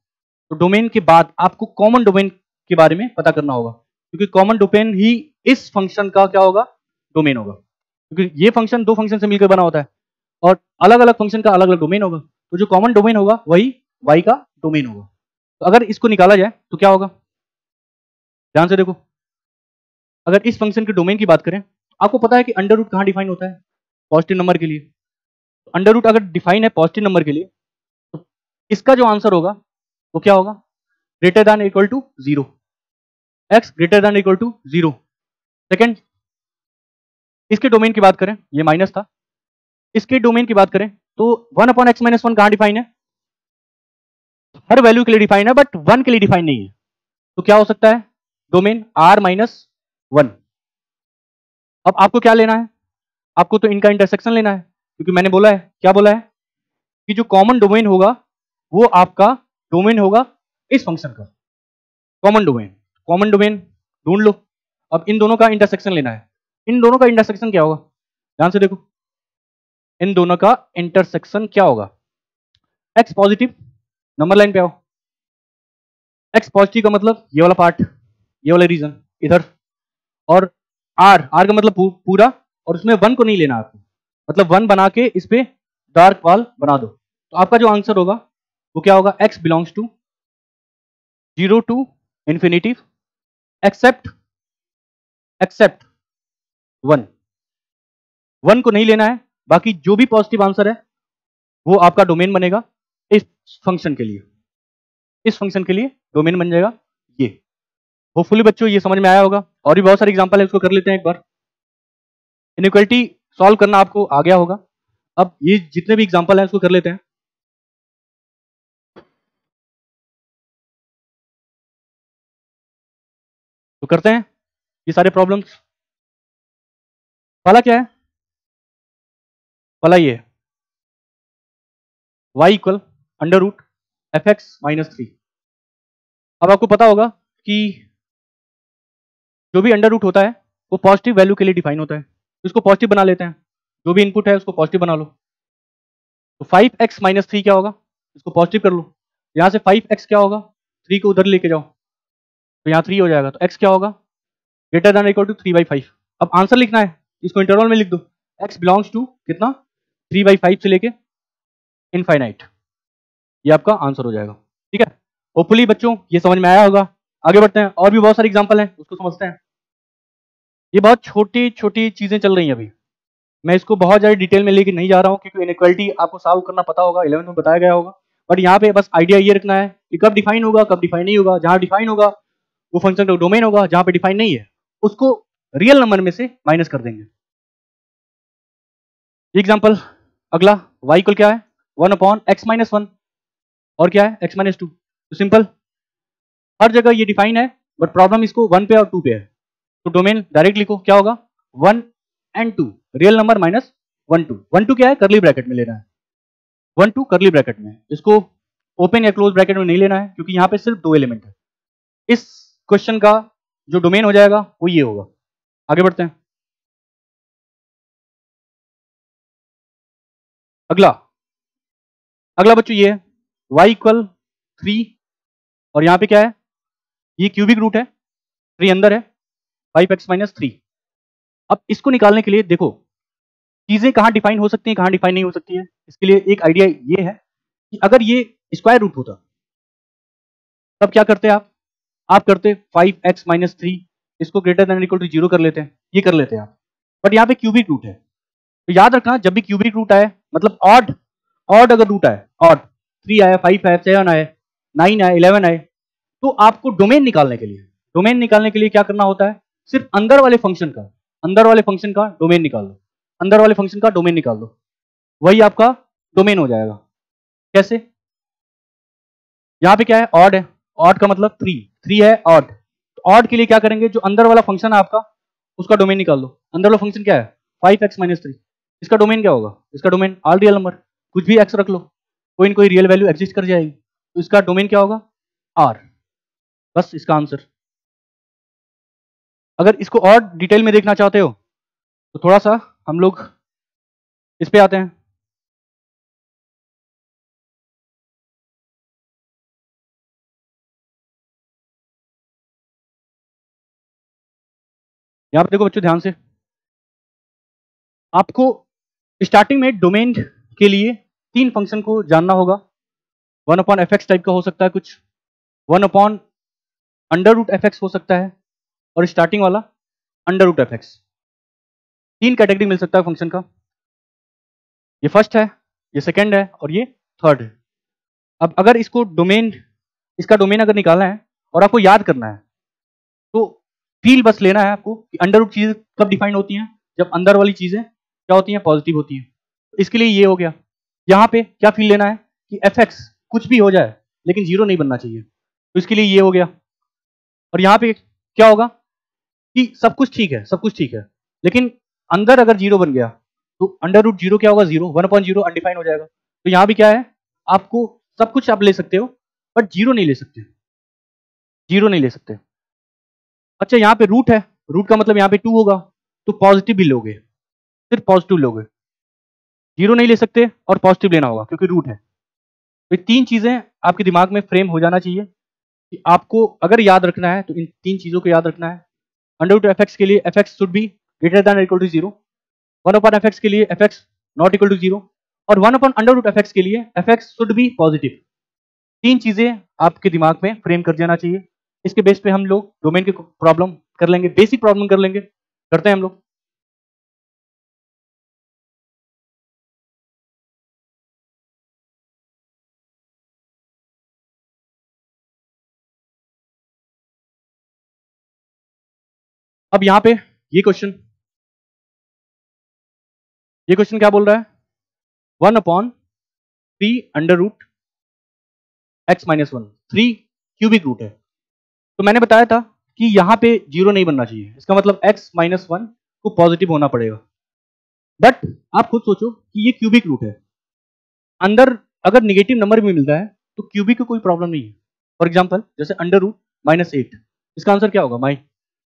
तो डोमेन के बाद आपको कॉमन डोमेन के बारे में पता करना होगा, क्योंकि कॉमन डोमेन ही इस फंक्शन का क्या होगा, डोमेन होगा। क्योंकि ये फंक्शन दो फंक्शन से मिलकर बना होता है और अलग अलग फंक्शन का अलग अलग डोमेन होगा, तो जो कॉमन डोमेन होगा वही y का डोमेन होगा। तो अगर इसको निकाला जाए तो क्या होगा, ध्यान से देखो, अगर इस फंक्शन के डोमेन की बात करें, आपको पता है कि अंडर रूट कहाँ डिफाइन होता है, पॉजिटिव नंबर के लिए। तो अंडर रूट अगर डिफाइन है पॉजिटिव नंबर के लिए तो इसका जो आंसर होगा वो क्या होगा, greater than equal to 0, x greater than equal to 0। Second, इसके डोमेन की बात करें, ये माइनस था, इसके डोमेन की बात करें तो 1/x-1 कहाँ डिफाइन है, हर वैल्यू के लिए डिफाइन है बट 1 के लिए डिफाइन नहीं है। तो क्या हो सकता है, डोमेन r-1। अब आपको क्या लेना है, आपको तो इनका इंटरसेक्शन लेना है, क्योंकि मैंने बोला है, क्या बोला है कि जो कॉमन डोमेन होगा वो आपका डोमेन होगा इस फंक्शन का, कॉमन डोमेन, कॉमन डोमेन ढूंढ लो। अब इन दोनों का इंटरसेक्शन लेना है, इन दोनों का इंटरसेक्शन क्या होगा, ध्यान से देखो, इन दोनों का इंटरसेक्शन क्या होगा, x पॉजिटिव, नंबर लाइन पे आओ, x पॉजिटिव का मतलब ये वाला पार्ट, ये वाला रीजन इधर, और r का मतलब पूरा, और उसमें 1 को नहीं लेना आपको, मतलब 1 बना के इस पे डार्क वाल बना दो। तो आपका जो आंसर होगा वो क्या होगा, x belongs to 0 to infinity except 1 को नहीं लेना है, बाकी जो भी पॉजिटिव आंसर है वो आपका डोमेन बनेगा इस फंक्शन के लिए, इस फंक्शन के लिए डोमेन बन जाएगा ये। होपफुली बच्चों ये समझ में आया होगा, और भी बहुत सारे एग्जांपल है उसको कर लेते हैं एक बार। इनइक्वालिटी सॉल्व करना आपको आ गया होगा, अब ये जितने भी एग्जांपल है उसको कर लेते हैं। तो करते हैं ये सारे प्रॉब्लम्स। पहला क्या है, पहला ये y equal under root f(x-3). अब आपको पता होगा कि जो भी अंडर रूट होता है वो पॉजिटिव वैल्यू के लिए डिफाइन होता है, तो इसको पॉजिटिव बना लेते हैं, जो भी इनपुट है उसको पॉजिटिव बना लो। तो 5x-3 क्या होगा, इसको पॉजिटिव कर लो, यहाँ से 5x क्या होगा, 3 को उधर लेके जाओ तो यहाँ 3 हो जाएगा, तो x क्या होगा, ग्रेटर देन इक्वल टू 3/5। अब आंसर लिखना है, इसको इंटरवल में लिख दो, x बिलोंग्स टू कितना, 3/5 से लेके इनफाइनाइट, ये आपका आंसर हो जाएगा। ठीक है, होपफुली बच्चों ये समझ में आया होगा। आगे बढ़ते हैं, और भी बहुत सारे एग्जांपल हैं उसको समझते हैं। ये बहुत छोटी छोटी चीजें चल रही हैं अभी, मैं इसको बहुत ज़्यादा डिटेल में लेके नहीं जा रहा हूँ क्योंकि इनइक्वालिटी आपको सॉल्व करना पता होगा, 11th में बताया गया होगा। बट यहाँ पे बस आइडिया ये रखना है कि कब डिफाइन होगा, कब डिफाइन नहीं होगा। जहाँ डिफाइन होगा वो फंक्शन का डोमेन होगा, जहाँ पे डिफाइन नहीं है उसको रियल नंबर में से माइनस कर देंगे। एग्जाम्पल अगला, y इक्वल क्या है 1/x-1 और क्या है x-2। तो सिंपल, हर जगह ये डिफाइन है बट प्रॉब्लम इसको 1 पे और 2 पे है। तो डोमेन डायरेक्ट लिखो, क्या होगा 1 and 2, रियल नंबर माइनस 1 2। 1 2 क्या है, करली ब्रैकेट में लेना है, 1 2 करली ब्रैकेट में, इसको ओपन या क्लोज ब्रैकेट में नहीं लेना है क्योंकि यहाँ पे सिर्फ 2 एलिमेंट है। इस क्वेश्चन का जो डोमेन हो जाएगा वो ये होगा। आगे बढ़ते हैं। अगला अगला बच्चों ये है y इक्वल 3 और यहाँ पे क्या है, ये क्यूबिक रूट है, 3 अंदर है, 5x-3। अब इसको निकालने के लिए देखो चीजें कहाँ डिफाइन हो सकती हैं, कहाँ डिफाइन नहीं हो सकती है। इसके लिए एक आइडिया ये है कि अगर ये स्क्वायर रूट होता तब क्या करते आप करते 5x-3, इसको ग्रेटर देन इक्वल टू 0 कर लेते हैं, ये कर लेते हैं आप। बट यहाँ पे क्यूबिक रूट है, तो याद रखना जब भी क्यूबिक रूट आए मतलब ऑड अगर रूट आए, ऑड 3 आया, 5 आया, 7 आए, 9 आए, 11 आए, तो आपको डोमेन निकालने के लिए क्या करना होता है, सिर्फ अंदर वाले फंक्शन का डोमेन निकाल दो, अंदर वाले फंक्शन का डोमेन निकाल दो, वही आपका डोमेन हो जाएगा। कैसे, यहाँ पे क्या है, ऑड है, ऑड का मतलब 3 है ऑड, तो ऑड के लिए क्या करेंगे, जो अंदर वाला फंक्शन है आपका उसका डोमेन निकाल दो। अंदर वाला फंक्शन क्या है 5x-3, इसका डोमेन क्या होगा, इसका डोमेन ऑल रियल नंबर, कुछ भी x रख लो, कोई ना कोई रियल वैल्यू एग्जिस्ट कर जाएगी, तो इसका डोमेन क्या होगा r। बस इसका आंसर। अगर इसको और डिटेल में देखना चाहते हो तो थोड़ा सा हम लोग इस पे आते हैं। यहां पे देखो बच्चों ध्यान से, आपको स्टार्टिंग में डोमेन के लिए 3 फंक्शन को जानना होगा। 1/fx टाइप का हो सकता है कुछ, 1/√fx हो सकता है, और स्टार्टिंग वाला √fx। 3 कैटेगरी मिल सकता है फंक्शन का, ये फर्स्ट है, ये सेकंड है और ये थर्ड है। अब अगर इसको इसका डोमेन अगर निकालना है और आपको याद करना है तो फील बस लेना है आपको कि अंडर रूट चीजें कब डिफाइन होती हैं, जब अंदर वाली चीजें क्या होती हैं, पॉजिटिव होती हैं। तो इसके लिए ये हो गया। यहाँ पे क्या फील लेना है कि fx कुछ भी हो जाए लेकिन 0 नहीं बनना चाहिए, तो इसके लिए ये हो गया। और यहाँ पे क्या होगा कि सब कुछ ठीक है लेकिन अंदर अगर 0 बन गया तो √0 क्या होगा, 0, 1/0 अनडिफाइन हो जाएगा। तो यहाँ भी क्या है, आपको सब कुछ आप ले सकते हो बट 0 नहीं ले सकते। अच्छा यहाँ पे रूट है, रूट का मतलब यहाँ पे 2 होगा, तो पॉजिटिव भी लोगे, सिर्फ पॉजिटिव लोगे, 0 नहीं ले सकते और पॉजिटिव लेना होगा क्योंकि रूट है। तो ये 3 चीजें आपके दिमाग में फ्रेम हो जाना चाहिए कि आपको अगर याद रखना है तो इन 3 चीजों को याद रखना है। √fx के लिए fx should be greater than equal to 0, 1/fx के लिए fx नॉट इक्वल टू 0, और 1/√fx के लिए fx शुड बी पॉजिटिव। 3 चीजें आपके दिमाग में फ्रेम कर जाना चाहिए। इसके बेस पे हम लोग डोमेन के प्रॉब्लम कर लेंगे, बेसिक प्रॉब्लम कर लेंगे, करते हैं हम लोग। अब यहाँ पे ये क्वेश्चन क्या बोल रहा है, 1/3 3 क्यूबिक रूट है। तो मैंने बताया था कि यहाँ पे 0 नहीं बनना चाहिए, इसका मतलब x-1 को पॉजिटिव होना पड़ेगा। बट आप खुद सोचो कि ये क्यूबिक रूट है, अंदर अगर निगेटिव नंबर भी मिलता है तो क्यूबिक को कोई प्रॉब्लम नहीं है। फॉर एग्जाम्पल जैसे √-8, इसका आंसर क्या होगा माई,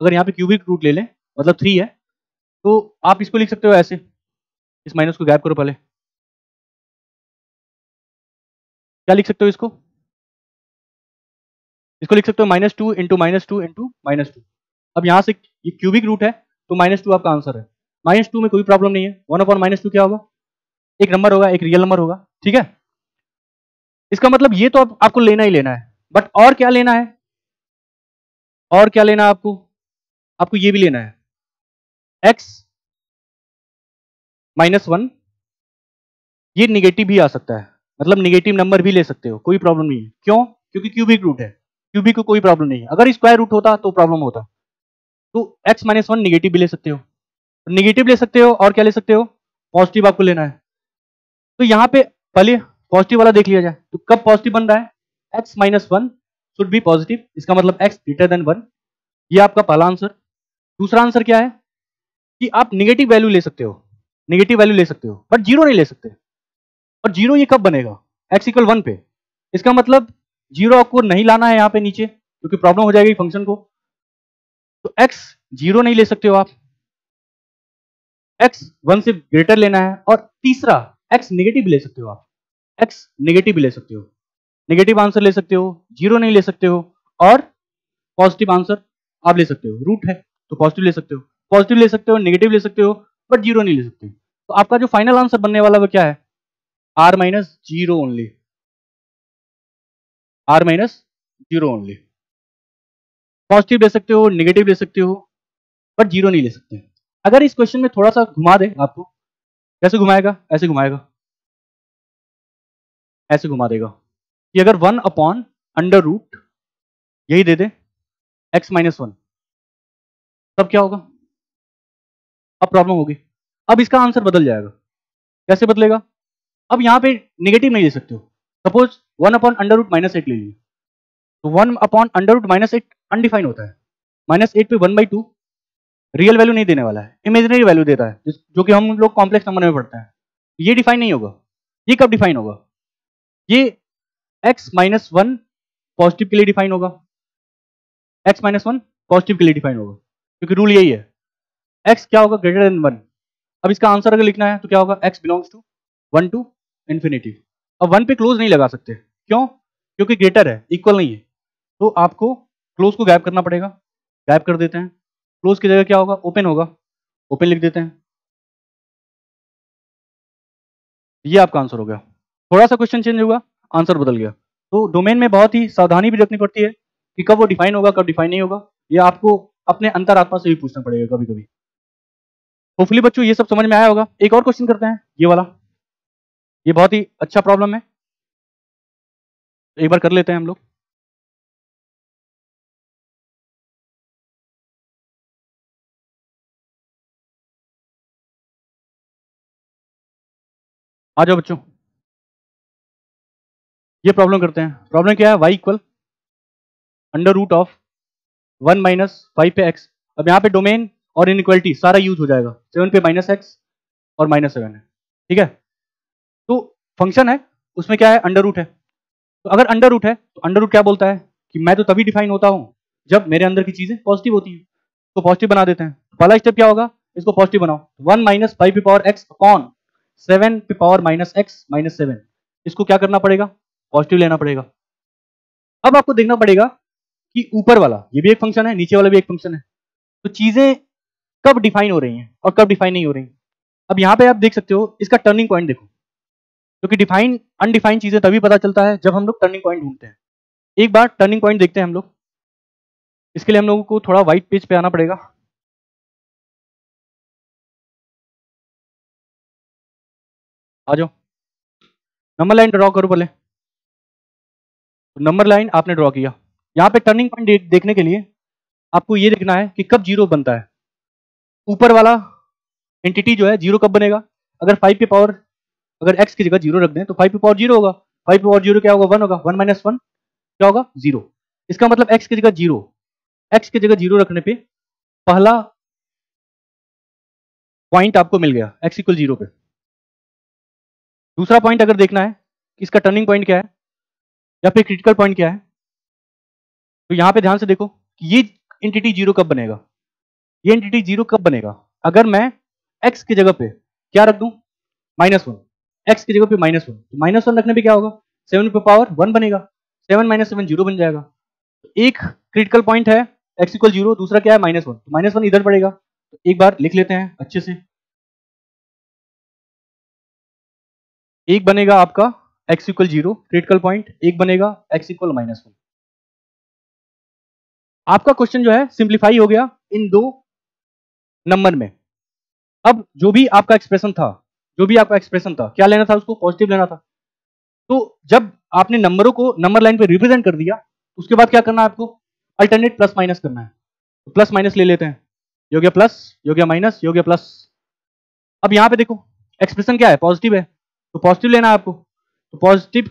अगर यहाँ पे क्यूबिक रूट ले लें मतलब 3 है, तो आप इसको लिख सकते हो ऐसे, इस माइनस को गैप करो पहले, क्या लिख सकते हो इसको लिख सकते हो -2 इंटू -2 इंटू -2। अब यहाँ से ये क्यूबिक रूट है तो -2 आपका आंसर है। -2 में कोई प्रॉब्लम नहीं है, 1/-2 क्या होगा, एक नंबर होगा, एक रियल नंबर होगा, ठीक है। इसका मतलब ये तो आपको लेना ही लेना है, बट और क्या लेना है, आपको ये भी लेना है, x -1 ये नेगेटिव भी आ सकता है, मतलब नेगेटिव नंबर भी ले सकते हो, कोई प्रॉब्लम नहीं है। क्यों? क्योंकि क्यूबिक रूट है, क्यूबिक को कोई प्रॉब्लम नहीं है। अगर स्क्वायर रूट होता तो प्रॉब्लम होता। तो x-1 नेगेटिव भी ले सकते हो, नेगेटिव ले सकते हो और क्या ले सकते हो, पॉजिटिव आपको लेना है। तो यहाँ पे पहले पॉजिटिव वाला देख लिया जाए, तो कब पॉजिटिव बन रहा है, x-1 शुड बी पॉजिटिव, इसका मतलब x ग्रेटर देन 1, ये आपका पहला आंसर। दूसरा आंसर क्या है कि आप नेगेटिव वैल्यू ले सकते हो, नेगेटिव वैल्यू ले सकते हो, बट जीरो नहीं ले सकते। और जीरो ये कब बनेगा, x इक्वल 1 पे, इसका मतलब जीरो आपको नहीं लाना है यहाँ पे नीचे, क्योंकि प्रॉब्लम हो जाएगी फंक्शन को। तो x जीरो नहीं ले सकते हो आप, x 1 से ग्रेटर लेना है। और तीसरा x नेगेटिव ले सकते हो आप, x नेगेटिव ले सकते हो, नेगेटिव आंसर ले सकते हो, जीरो नहीं ले सकते हो, और पॉजिटिव आंसर आप ले सकते हो, रूट है तो पॉजिटिव ले सकते हो, पॉजिटिव ले सकते हो, नेगेटिव ले सकते हो, बट जीरो नहीं ले सकते। तो आपका जो फाइनल आंसर बनने वाला वो क्या है, r minus zero only, r minus zero only. Positive ले सकते हो, नेगेटिव ले सकते हो, बट जीरो नहीं ले सकते। अगर इस क्वेश्चन में थोड़ा सा घुमा दे आपको, कैसे घुमाएगा, ऐसे घुमाएगा, ऐसे घुमा देगा कि अगर 1 अपॉन अंडर रूट यही दे दे x-1, तब क्या होगा, अब प्रॉब्लम होगी। अब इसका आंसर बदल जाएगा, कैसे बदलेगा, अब यहाँ पे नेगेटिव नहीं ले सकते हो। सपोज 1 अपॉन अंडर रूट -8 ले लीजिए, तो 1 अपॉन अंडर रूट -8 अनडिफाइन होता है, -8 पे 1/2 रियल वैल्यू नहीं देने वाला है, इमेजिनरी वैल्यू देता है, जो कि हम लोग कॉम्प्लेक्स नंबर में पढ़ते हैं। ये डिफाइन नहीं होगा। ये कब डिफाइन होगा, ये x-1 पॉजिटिव के लिए डिफाइन होगा, x-1 पॉजिटिव के लिए डिफाइन होगा, क्योंकि रूल यही है, x क्या होगा, ग्रेटर देन 1। अब इसका आंसर अगर लिखना है तो क्या होगा, x belongs to 1 to infinity. अब 1 पे क्लोज नहीं लगा सकते, क्यों, क्योंकि ग्रेटर है, इक्वल नहीं है, तो आपको क्लोज को गायब करना पड़ेगा, गायब कर देते हैं। क्लोज की जगह क्या होगा, ओपन होगा, ओपन लिख देते हैं। ये आपका आंसर हो गया। थोड़ा सा क्वेश्चन चेंज हुआ, आंसर बदल गया। तो डोमेन में बहुत ही सावधानी भी रखनी पड़ती है कि कब वो डिफाइन होगा, कब डिफाइन नहीं होगा, ये आपको अपने अंतरात्मा से भी पूछना पड़ेगा कभी कभी। होपफुली बच्चों ये सब समझ में आया होगा। एक और क्वेश्चन करते हैं, ये वाला, ये बहुत ही अच्छा प्रॉब्लम है, एक बार कर लेते हैं हम लोग। आ जाओ बच्चों, ये प्रॉब्लम करते हैं। प्रॉब्लम क्या है, y equal under root of 1 minus 5 पे x। अब यहाँ पे डोमेन और इनइक्वालिटी सारा यूज हो जाएगा, 7 पे -x और -7 है, ठीक है। तो फंक्शन है, उसमें क्या है, अंडर रूट है। तो अगर अंडर रूट है तो अंडर रूट क्या बोलता है कि मैं तो तभी डिफाइन होता हूँ जब मेरे अंदर की चीजें पॉजिटिव होती है, तो पॉजिटिव बना देते हैं। पहला स्टेप क्या होगा, इसको पॉजिटिव बनाओ, 1 माइनस 5 पे पावर x अपॉन 7 पे पावर -x-7, इसको क्या करना पड़ेगा, पॉजिटिव लेना पड़ेगा। अब आपको देखना पड़ेगा कि ऊपर वाला ये भी एक फंक्शन है, नीचे वाला भी एक फंक्शन है, तो चीजें कब डिफाइन हो रही हैं और कब डिफाइन नहीं हो रही। अब यहाँ पे आप देख सकते हो, इसका टर्निंग पॉइंट देखो, क्योंकि डिफाइन अनडिफाइन चीजें तभी पता चलता है जब हम लोग टर्निंग पॉइंट ढूंढते हैं। एक बार टर्निंग पॉइंट देखते हैं हम लोग, इसके लिए हम लोगों को थोड़ा व्हाइट पेज पे आना पड़ेगा। आ जाओ, नंबर लाइन ड्रॉ करो पहले। तो नंबर लाइन आपने ड्रॉ किया, यहाँ पे टर्निंग पॉइंट देखने के लिए आपको ये देखना है कि कब जीरो बनता है। ऊपर वाला एंटिटी जो है जीरो कब बनेगा, अगर 5 पे पावर, अगर x की जगह जीरो रख दें तो 5 पे पावर जीरो होगा, 5 पे पावर जीरो क्या होगा, 1 होगा, 1 माइनस 1 क्या होगा, जीरो। इसका मतलब x की जगह जीरो, x की जगह जीरो रखने पे पहला पॉइंट आपको मिल गया x इक्वल जीरो पे। दूसरा पॉइंट अगर देखना है कि इसका टर्निंग पॉइंट क्या है या फिर क्रिटिकल पॉइंट क्या है, तो यहाँ पे ध्यान से देखो कि ये एंटिटी जीरो कब बनेगा, ये एंटिटी जीरो कब बनेगा, अगर मैं x की जगह पे क्या रख दूं, -1, x की जगह पे -1, तो -1 रखने पे क्या होगा, 7 पे पावर 1 बनेगा, 7 माइनस 7 जीरो बन जाएगा। तो एक क्रिटिकल पॉइंट है x इक्वल जीरो, दूसरा क्या है -1, तो -1 इधर पड़ेगा। तो एक बार लिख लेते हैं अच्छे से, एक बनेगा आपका x equal zero critical point, एक बनेगा x इक्वल -1। आपका क्वेश्चन जो है सिंप्लीफाई हो गया इन दो नंबर में। अब जो भी आपका एक्सप्रेशन था जो भी आपका एक्सप्रेशन था, क्या लेना था उसको? पॉजिटिव लेना था। तो जब आपने नंबरों को नंबर लाइन पे रिप्रेजेंट कर दिया, उसके बाद क्या करना है आपको? अल्टरनेट प्लस माइनस करना है। तो प्लस माइनस ले लेते हैं, ये हो गया प्लस, ये हो गया माइनस, ये हो गया प्लस। अब यहाँ पे देखो एक्सप्रेशन क्या है? पॉजिटिव है, तो पॉजिटिव लेना है आपको। तो पॉजिटिव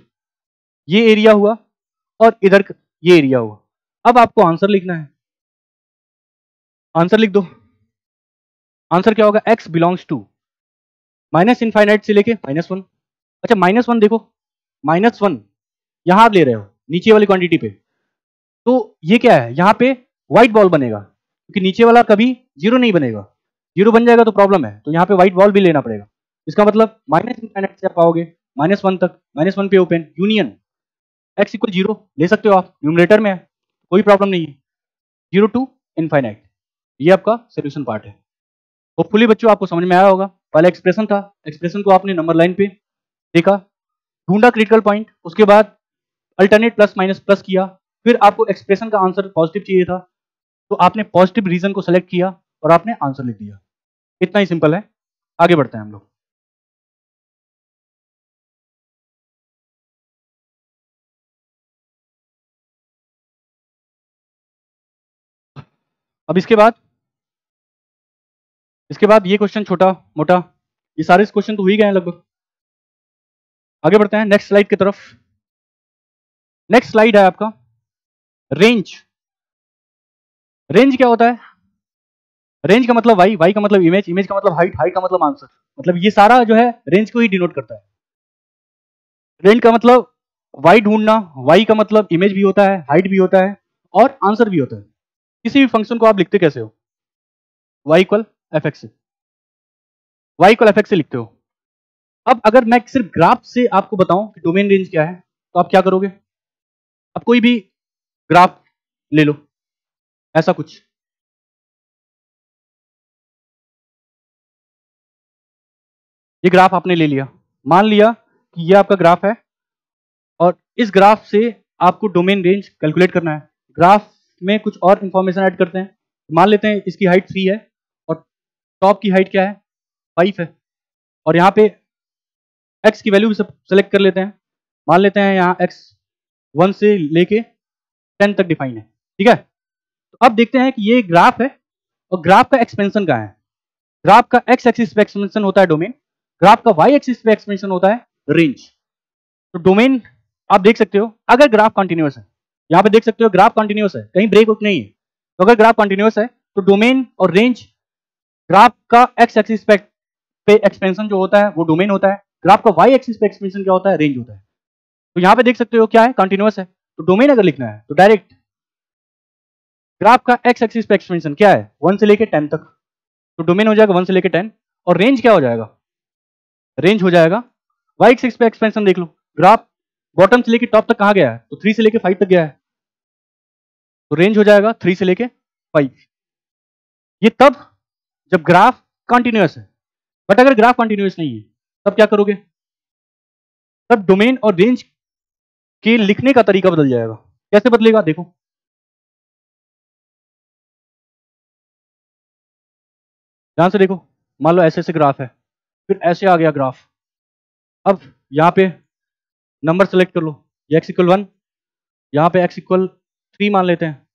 ये एरिया हुआ और इधर ये एरिया हुआ। अब आपको आंसर लिखना है। आंसर लिख दो। आंसर क्या होगा? x belongs to minus infinite से लेके -1। अच्छा -1 देखो, -1 यहां आप ले रहे हो नीचे वाली क्वांटिटी पे, तो ये क्या है? यहाँ पे व्हाइट बॉल बनेगा, क्योंकि नीचे वाला कभी जीरो नहीं बनेगा। जीरो बन जाएगा तो प्रॉब्लम है, तो यहाँ पे व्हाइट बॉल भी लेना पड़ेगा। इसका मतलब माइनस इनफाइनाइट से आप पाओगे -1 तक, -1 पे ओपन यूनियन x इक्वल 0 ले सकते हो आप, न्यूमरेटर में है, कोई प्रॉब्लम नहीं है। 0 टू इनफाइनाइट, ये आपका सोल्यूशन पार्ट है। होपफुली बच्चों आपको समझ में आया होगा। पहला एक्सप्रेशन था, एक्सप्रेशन को आपने नंबर लाइन पे देखा, ढूंढा क्रिटिकल पॉइंट, उसके बाद अल्टरनेट प्लस माइनस प्लस किया, फिर आपको एक्सप्रेशन का आंसर पॉजिटिव चाहिए था, तो आपने पॉजिटिव रीजन को सेलेक्ट किया और आपने आंसर लिख दिया। इतना ही सिंपल है। आगे बढ़ते हैं हम लोग। अब इसके बाद ये क्वेश्चन छोटा मोटा, ये सारे क्वेश्चन तो हो ही गए हैं लगभग। आगे बढ़ते हैं नेक्स्ट स्लाइड की तरफ। नेक्स्ट स्लाइड है आपका रेंज। रेंज क्या होता है? रेंज का मतलब वाई, वाई का मतलब इमेज, इमेज का मतलब हाइट, हाइट का मतलब आंसर। मतलब ये सारा जो है रेंज को ही डिनोट करता है। रेंज का मतलब वाई ढूंढना, वाई का मतलब इमेज भी होता है, हाइट भी होता है और आंसर भी होता है। किसी भी फंक्शन को आप लिखते कैसे हो? वाई इक्वल एफ एक्स से, वाई इक्वल एफ एक्स से लिखते हो। अब अगर मैं सिर्फ ग्राफ से आपको बताऊं कि डोमेन रेंज क्या है, तो आप क्या करोगे? अब कोई भी ग्राफ ले लो, ऐसा कुछ, ये ग्राफ आपने ले लिया, मान लिया कि ये आपका ग्राफ है और इस ग्राफ से आपको डोमेन रेंज कैलकुलेट करना है। ग्राफ में कुछ और इंफॉर्मेशन ऐड करते हैं। मान लेते हैं इसकी हाइट 3 है और टॉप की हाइट क्या है? 5 है, और यहाँ पे x की वैल्यू भी सेलेक्ट कर लेते हैं। मान लेते हैं यहाँ x 1 से लेके 10 तक डिफाइन है, ठीक है। तो अब देखते हैं कि ये ग्राफ है और ग्राफ का एक्सपेंशन कहाँ है। ग्राफ का x एक्सिस पे एक्सपेंशन होता है डोमेन, ग्राफ का y एक्सिस पे एक्सपेंशन होता है रेंज। तो डोमेन आप देख सकते हो, अगर ग्राफ कंटिन्यूअस है, यहाँ पे देख सकते हो ग्राफ कंटिन्यूअस है, कहीं ब्रेक नहीं है, तो अगर ग्राफ कंटिन्यूअस है तो डोमेन और रेंज, ग्राफ का x एक्सिस पे एक्सपेंशन जो होता है वो डोमेन होता है, ग्राफ का y एक्सिस पे एक्सपेंशन क्या होता है? रेंज होता है। तो यहाँ पे देख सकते हो क्या है? कंटिन्यूअस है। तो डोमेन अगर लिखना है तो डायरेक्ट ग्राफ का x एक्सिस पे एक्सपेंशन क्या है? 1 से लेके 10 तक, तो डोमेन हो जाएगा 1 से लेके 10। और रेंज क्या हो जाएगा? रेंज हो जाएगा y एक्सिस पे एक्सपेंशन देख लो, ग्राफ बॉटम से लेके टॉप तक कहाँ गया है? तो 3 से लेके 5 तक गया है, तो रेंज हो जाएगा 3 से लेके 5। ये तब जब ग्राफ कंटिन्यूअस है। बट अगर ग्राफ कंटिन्यूअस नहीं है तब क्या करोगे? तब डोमेन और रेंज के लिखने का तरीका बदल जाएगा। कैसे बदलेगा? देखो, ध्यान से देखो, मान लो ऐसे ऐसे ग्राफ है, फिर ऐसे आ गया ग्राफ। अब यहाँ पे नंबर सेलेक्ट कर लो, ये x इक्वल 1, यहाँ पे x इक्वल 3 मान लेते हैं।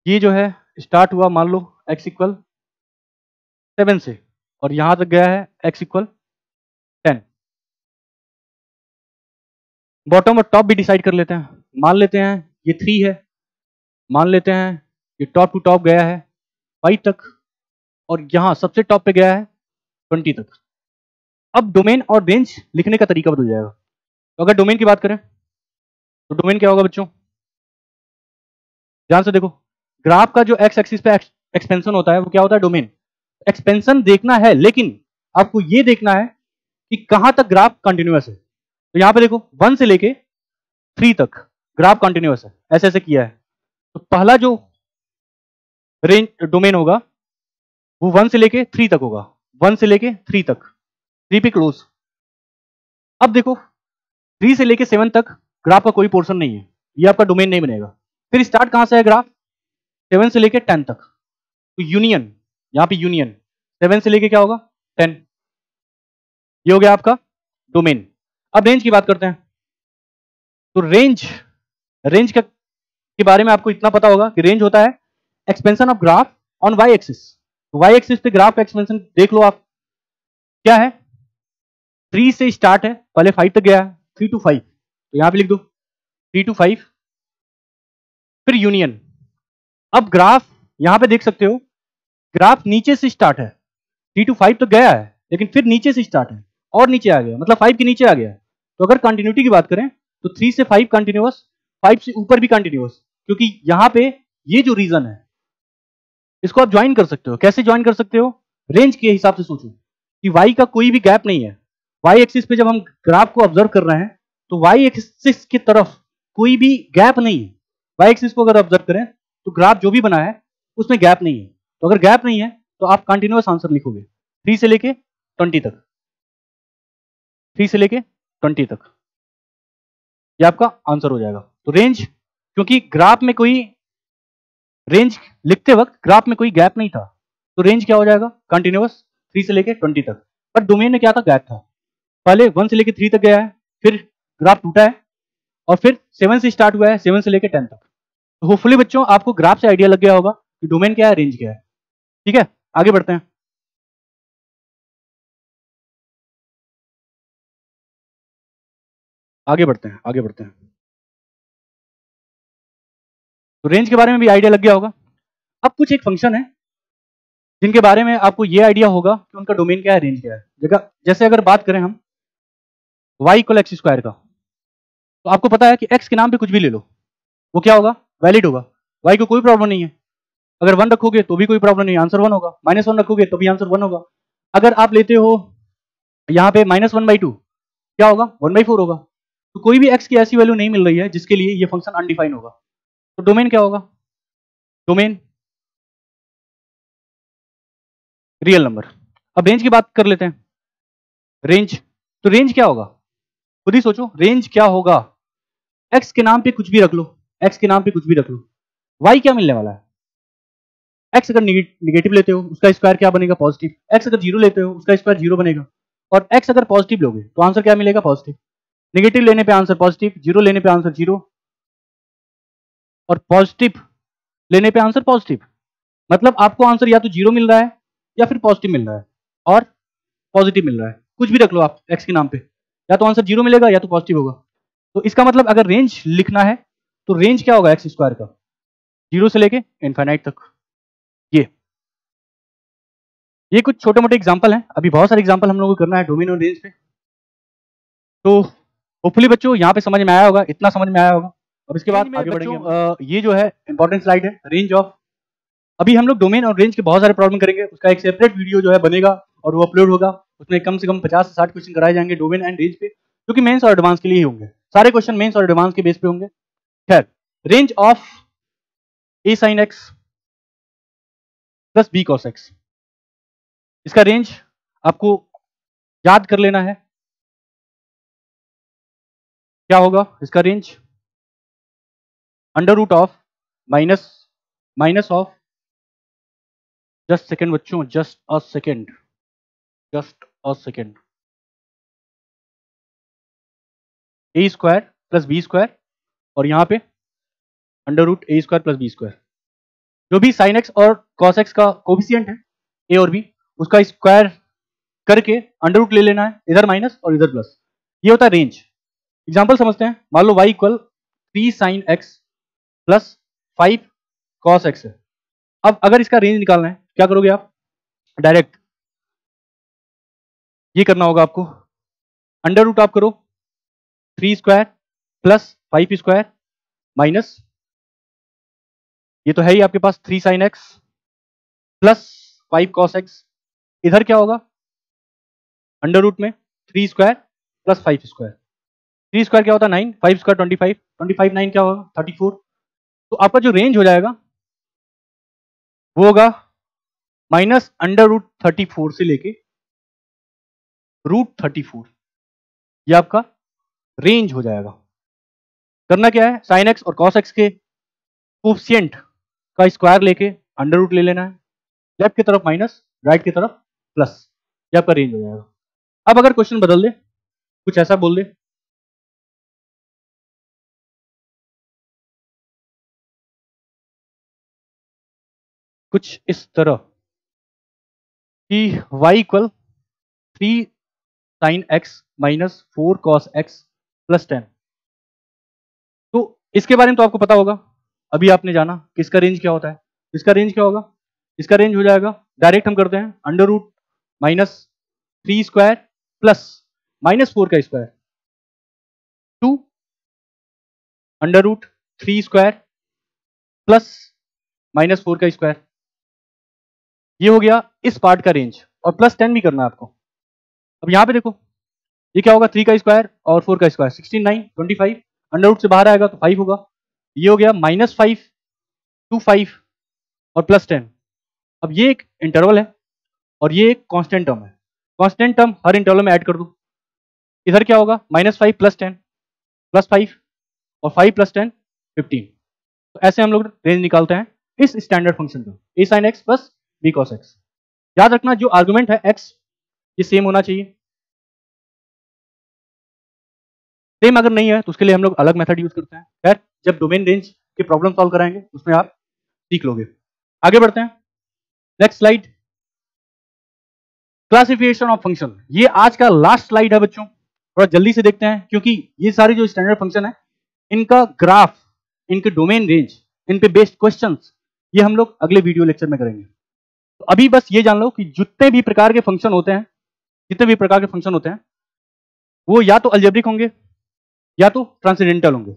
ये जो है स्टार्ट हुआ मान लो x इक्वल 7 से और यहाँ तक गया है x इक्वल 10। बॉटम और टॉप भी डिसाइड कर लेते हैं। मान लेते हैं ये 3 है, मान लेते हैं ये टॉप टू टॉप गया है 5 तक, और यहाँ सबसे टॉप पे गया है 20 तक। अब डोमेन और रेंज लिखने का तरीका बदल जाएगा। तो अगर डोमेन की बात करें तो डोमेन क्या होगा बच्चों? ध्यान से देखो, ग्राफ का जो x एक्सिस पे एक्सपेंशन होता है वो क्या होता है? डोमेन। एक्सपेंशन देखना है, लेकिन आपको ये देखना है कि कहां तक ग्राफ कंटिन्यूअस है। तो यहां पे देखो 1 से लेके 3 तक ग्राफ कंटिन्यूअस है, ऐसे ऐसे किया है। तो पहला जो रेंज डोमेन होगा वो 1 से लेके 3 तक होगा, 1 से लेके 3 तक, 3 पे क्लोज। अब देखो 3 से लेके 7 तक ग्राफ का कोई पोर्शन नहीं है, ये आपका डोमेन नहीं बनेगा। फिर स्टार्ट कहां से है ग्राफ? 7 से लेके 10 तक, तो यूनियन, यहाँ पे यूनियन 7 से लेके क्या होगा? 10। ये हो गया आपका डोमेन। अब रेंज की बात करते हैं। तो रेंज के बारे में आपको इतना पता होगा कि रेंज होता है expansion of graph on Y axis. Y axis पे ग्राफ का एक्सपेंशन देख लो आप, क्या है, 3 से स्टार्ट है, पहले 5 तक गया है, 3 to 5, तो यहां पे लिख दो 3 to 5, फिर यूनियन। अब ग्राफ यहां पे देख सकते हो, ग्राफ नीचे से स्टार्ट है, 3 to 5 तक गया है, लेकिन फिर नीचे से स्टार्ट है और नीचे आ गया, मतलब 5 के नीचे आ गया है। तो अगर कंटिन्यूटी की बात करें तो 3 से 5 कंटिन्यूअस, 5 से ऊपर भी कंटिन्यूअस, क्योंकि यहां पे ये जो रीजन है इसको आप ज्वाइन कर सकते हो। कैसे ज्वाइन कर सकते हो? रेंज के हिसाब से सोचो कि वाई का कोई भी गैप नहीं है। वाई एक्सिस पे जब हम ग्राफ को ऑब्जर्व कर रहे हैं तो वाई एक्सिस की तरफ कोई भी गैप नहीं है। वाई एक्सिस को अगर ऑब्जर्व करें तो ग्राफ जो भी बना है उसमें गैप नहीं है। तो अगर गैप नहीं है तो आप कंटिन्यूअस आंसर लिखोगे 3 से लेके 20 तक, 3 से लेके 20 तक, ये आपका आंसर हो जाएगा। तो रेंज, क्योंकि ग्राफ में कोई, रेंज लिखते वक्त ग्राफ में कोई गैप नहीं था, तो रेंज क्या हो जाएगा? कंटिन्यूअस 3 से लेके 20 तक। पर डोमेन में क्या था? गैप था। पहले 1 से लेके 3 तक गया है, फिर ग्राफ टूटा है, और फिर 7 से स्टार्ट हुआ है, 7 से लेके 10 तक। तो होपफुली बच्चों आपको ग्राफ से आइडिया लग गया होगा कि डोमेन क्या है, रेंज क्या है। ठीक है, आगे बढ़ते हैं। आगे बढ़ते हैं। तो रेंज के बारे में भी आइडिया लग गया होगा। अब कुछ एक फंक्शन है जिनके बारे में आपको ये आइडिया होगा कि उनका डोमेन क्या है, रेंज क्या है। जैसे अगर बात करें हम y इक्वल एक्स स्क्वायर का, तो आपको पता है कि x के नाम पे कुछ भी ले लो, वो क्या होगा? वैलिड होगा। y को कोई प्रॉब्लम नहीं है। अगर 1 रखोगे तो भी कोई प्रॉब्लम नहीं, आंसर 1 होगा। -1 रखोगे तो भी आंसर 1 होगा। अगर आप लेते हो यहाँ पे -1/2, क्या होगा? 1/4 होगा। तो कोई भी x की ऐसी वैल्यू नहीं मिल रही है जिसके लिए ये फंक्शन अनडिफाइन होगा। तो डोमेन क्या होगा? Domain real number. अब रेंज की बात कर लेते हैं। रेंज, तो रेंज क्या होगा? खुद ही सोचो, रेंज क्या होगा? x के नाम पे कुछ भी रख लो, x के नाम पे कुछ भी रख लो, y क्या मिलने वाला है? x अगर निगेटिव लेते हो उसका स्क्वायर क्या बनेगा? पॉजिटिव। x अगर जीरो लेते हो उसका स्क्वायर जीरो बनेगा। और x अगर पॉजिटिव लोगे तो आंसर क्या मिलेगा? पॉजिटिव। निगेटिव लेने पे आंसर पॉजिटिव, जीरो लेने पे आंसर जीरो, और पॉजिटिव लेने पे आंसर पॉजिटिव। मतलब आपको आंसर या तो जीरो मिल रहा है या फिर पॉजिटिव मिल रहा है, और पॉजिटिव मिल रहा है। कुछ भी रख लो आप x के नाम पे, या तो आंसर जीरो मिलेगा या तो पॉजिटिव होगा। तो इसका मतलब अगर रेंज लिखना है तो रेंज क्या होगा एक्स स्क्वायर का? जीरो से लेके इनफाइनाइट तक। ये कुछ छोटे मोटे एग्जांपल हैं, अभी बहुत सारे एग्जांपल हम लोगों को करना है डोमेन और रेंज पे। तो होपफुली बच्चों यहाँ पे समझ में आया होगा, इतना समझ में आया होगा। अब इसके बाद आगे बढ़ेंगे। ये जो है इंपॉर्टेंट स्लाइड है, रेंज ऑफ। अभी हम लोग डोमेन और रेंज के बहुत सारे प्रॉब्लम करेंगे, उसका एक सेपरेट वीडियो जो है बनेगा और वो अपलोड होगा। उसमें कम से कम 50 से 60 क्वेश्चन कराए जाएंगे डोमेन एंड रेंज पे, जो कि मेंस और एडवांस के लिए ही होंगे। सारे क्वेश्चन मेंस और एडवांस के बेस पे होंगे। खैर, range of a sin x plus b cos x, इसका रेंज आपको याद कर लेना है। क्या होगा इसका range? Under root of minus of, just second बच्चों, just a second, a square plus b square, और यहां पे under root a square plus b square. जो भी साइन एक्स और कॉस एक्स का कोफिशिएंट है ए और बी, उसका स्क्वायर करके अंडर रूट ले लेना है, इधर माइनस और इधर प्लस। ये होता है रेंज। एग्जांपल समझते हैं। मान लो y equal 3 sine x plus 5 cos x है। अब अगर इसका रेंज निकालना है, क्या करोगे आप? डायरेक्ट ये करना होगा आपको, अंडर रूट आप करो 3 स्क्वायर प्लस 5 स्क्वायर माइनस, ये तो है ही आपके पास 3 sine x plus 5 cos x. इधर क्या होगा? अंडर रूट में 3 स्क्वायर प्लस 5 स्क्वायर। 3 स्क्वायर क्या होता है? 9, 5 स्क्वायर 25, 25 9 क्या होगा? 34। तो आपका जो रेंज हो जाएगा वो होगा माइनस अंडर रूट 34 से लेके रूट 34, ये आपका रेंज हो जाएगा। करना क्या है? साइन एक्स और कॉस एक्स के कोफिशिएंट का स्क्वायर लेके अंडर रूट ले लेना है, लेफ्ट की तरफ माइनस, राइट की तरफ प्लस, ये आपका रेंज हो जाएगा। अब अगर क्वेश्चन बदल दे, कुछ ऐसा बोल दे, कुछ इस तरह कि y equal 3 sin x minus 4 cos x plus 10। तो इसके बारे में तो आपको पता होगा, अभी आपने जाना कि इसका रेंज क्या होता है। इसका रेंज क्या होगा, इसका रेंज हो जाएगा, डायरेक्ट हम करते हैं, under root minus 3 square plus minus 4 का square to under root 3 square plus minus 4 का स्क्वायर। ये हो गया इस पार्ट का रेंज, और प्लस 10 भी करना है आपको। अब यहां पे देखो, ये क्या होगा, 3 का स्क्वायर और 4 का स्क्वायर 16 9 25, अंडर रूट से बाहर आएगा तो 5 होगा। ये हो गया -5 टू 5 और प्लस 10। अब ये एक इंटरवल है और ये एक कांस्टेंट टर्म है। कांस्टेंट टर्म हर इंटरवल में ऐड कर दो, इधर क्या होगा, -5 प्लस 10 प्लस 5 और 5 प्लस 10 15। तो ऐसे हम लोग रेंज निकालते हैं इस स्टैंडर्ड फंक्शन का, a sin x plus b cos x। याद रखना जो आर्गुमेंट है x ये सेम होना चाहिए। सेम अगर नहीं है तो उसके लिए हम लोग अलग मेथड यूज करते हैं। खैर जब डोमेन रेंज के प्रॉब्लम सॉल्व कराएंगे उसमें आप सीख लोगे। आगे बढ़ते हैं, next slide, classification of function. ये आज का लास्ट स्लाइड है बच्चों, थोड़ा जल्दी से देखते हैं क्योंकि ये सारे जो स्टैंडर्ड फंक्शन है इनका ग्राफ, इनके डोमेन रेंज, इन पे बेस्ड क्वेश्चंस ये हम लोग अगले वीडियो लेक्चर में करेंगे। तो अभी बस ये जान लो कि जितने भी प्रकार के फंक्शन होते हैं, जितने भी प्रकार के फंक्शन होते हैं वो या तो अलजेब्रिक होंगे या तो ट्रांसेंडेंटल होंगे,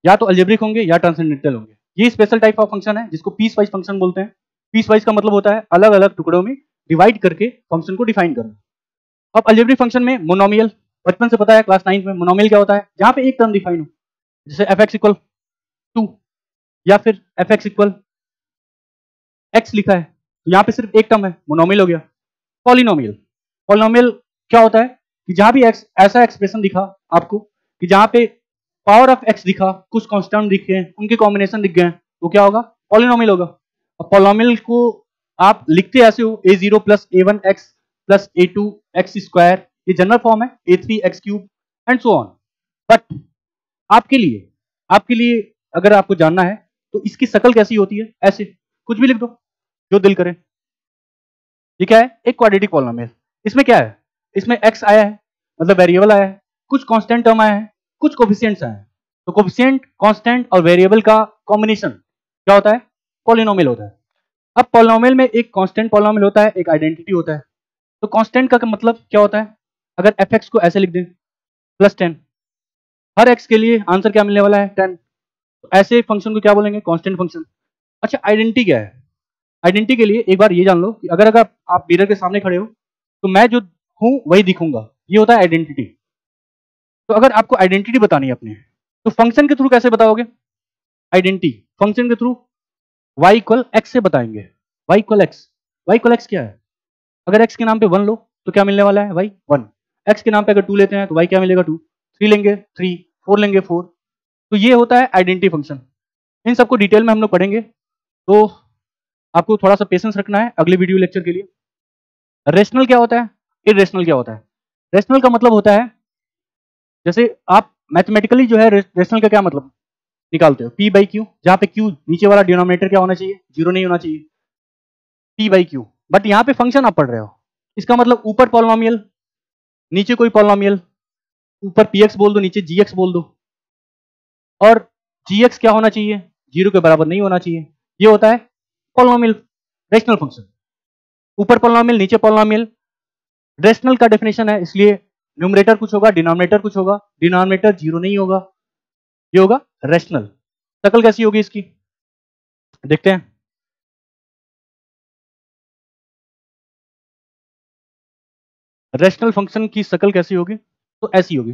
या तो अलजेब्रिक होंगे या ट्रांसेंडेंटल होंगे। ये स्पेशल टाइप ऑफ फंक्शन है जिसको पीस वाइज फंक्शन बोलते हैं। पीस वाइज का मतलब होता है अलग अलग टुकड़ों में डिवाइड करके फंक्शन को डिफाइन करना। अब अलजेब्रिक फंक्शन में मोनोमियल, बचपन से पता है क्लास 9 में, मोनोमियल क्या होता है, जहां पे एक टर्म डिफाइन हो, जैसे एफ एक्स इक्वल 2 या फिर एफ एक्स इक्वल एक्स लिखा है तो यहाँ पे सिर्फ एक टर्म है, मोनोमियल हो गया। पॉलिनोमियल, पॉलिनोमियल क्या होता है कि जहां भी एक्स ऐसा एक्सप्रेशन दिखा आपको कि जहां पे पावर ऑफ एक्स दिखा, कुछ कांस्टेंट दिख गए, उनके कॉम्बिनेशन दिख गए, वो क्या होगा, पॉलिनोमियल होगा। अब पॉलिनोमियल को आप लिखते ऐसे हो, a0 plus a1 x plus a2 x square, ये जनरल फॉर्म है, a3 x cube and so on. But आपके लिए अगर आपको जानना है तो इसकी शक्ल कैसी होती है, ऐसे कुछ भी लिख दो जो दिल करे। ये क्या है, एक क्वाड्रेटिक पॉलिनोमियल। इसमें क्या है, इसमें x आया है मतलब वेरिएबल आया है, कुछ कांस्टेंट टर्म आया है, कुछ कोफिशिएंट्स आए हैं। तो कोफिशिएंट, कांस्टेंट और वेरिएबल का कॉम्बिनेशन क्या होता है, पॉलिनोमियल होता है। अब पॉलिनोमियल में एक कांस्टेंट पॉलिनोमियल होता है, एक आइडेंटिटी होता है। तो कांस्टेंट का मतलब क्या होता है, अगर एफ एक्स को ऐसे लिख दें प्लस 10, हर एक्स के लिए आंसर क्या मिलने वाला है, 10। तो ऐसे फंक्शन को क्या बोलेंगे, कांस्टेंट फंक्शन। अच्छा आइडेंटिटी क्या है, आइडेंटिटी के लिए एक बार ये जान लो कि अगर अगर आप मिरर के सामने खड़े हो तो मैं जो हूं वही दिखूंगा, ये होता है आइडेंटिटी। तो अगर आपको आइडेंटिटी बतानी है अपने, तो फंक्शन के थ्रू कैसे बताओगे, आइडेंटिटी फंक्शन के थ्रू y इक्वल एक्स से बताएंगे। y इक्वल एक्स क्या है, अगर x के नाम पे 1 लो तो क्या मिलने वाला है, y 1। x के नाम पे अगर 2 लेते हैं तो y क्या मिलेगा, 2। 3 लेंगे 3, 4 लेंगे 4। तो ये होता है आइडेंटिटी फंक्शन। इन सबको डिटेल में हम लोग पढ़ेंगे, तो आपको थोड़ा सा पेशेंस रखना है अगले वीडियो लेक्चर के लिए। रेशनल क्या होता है, इरेशनल क्या होता है। रेशनल का मतलब होता है, जैसे आप मैथमेटिकली जो है रेशनल का क्या मतलब निकालते हो, p बाई क्यू, जहां पे q नीचे वाला डिनोमिनेटर क्या होना चाहिए, 0 नहीं होना चाहिए, p बाई क्यू। बट यहाँ पे फंक्शन आप पढ़ रहे हो, इसका मतलब ऊपर पॉलिनोमियल नीचे कोई पॉलिनोमियल, ऊपर px बोल दो नीचे gx बोल दो, और gx क्या होना चाहिए, 0 के बराबर नहीं होना चाहिए। ये होता है पॉलिनोमियल, रेशनल फंक्शन। ऊपर पॉलिनोमियल नीचे पॉलिनोमियल। रेशनल का डेफिनेशन है, इसलिए न्यूमरेटर कुछ होगा, डिनोमिनेटर कुछ होगा, डिनोमिनेटर 0 नहीं होगा, ये होगा रेशनल। शक्ल कैसी होगी इसकी, देखते हैं। रेशनल फंक्शन की शक्ल कैसी होगी, तो ऐसी होगी।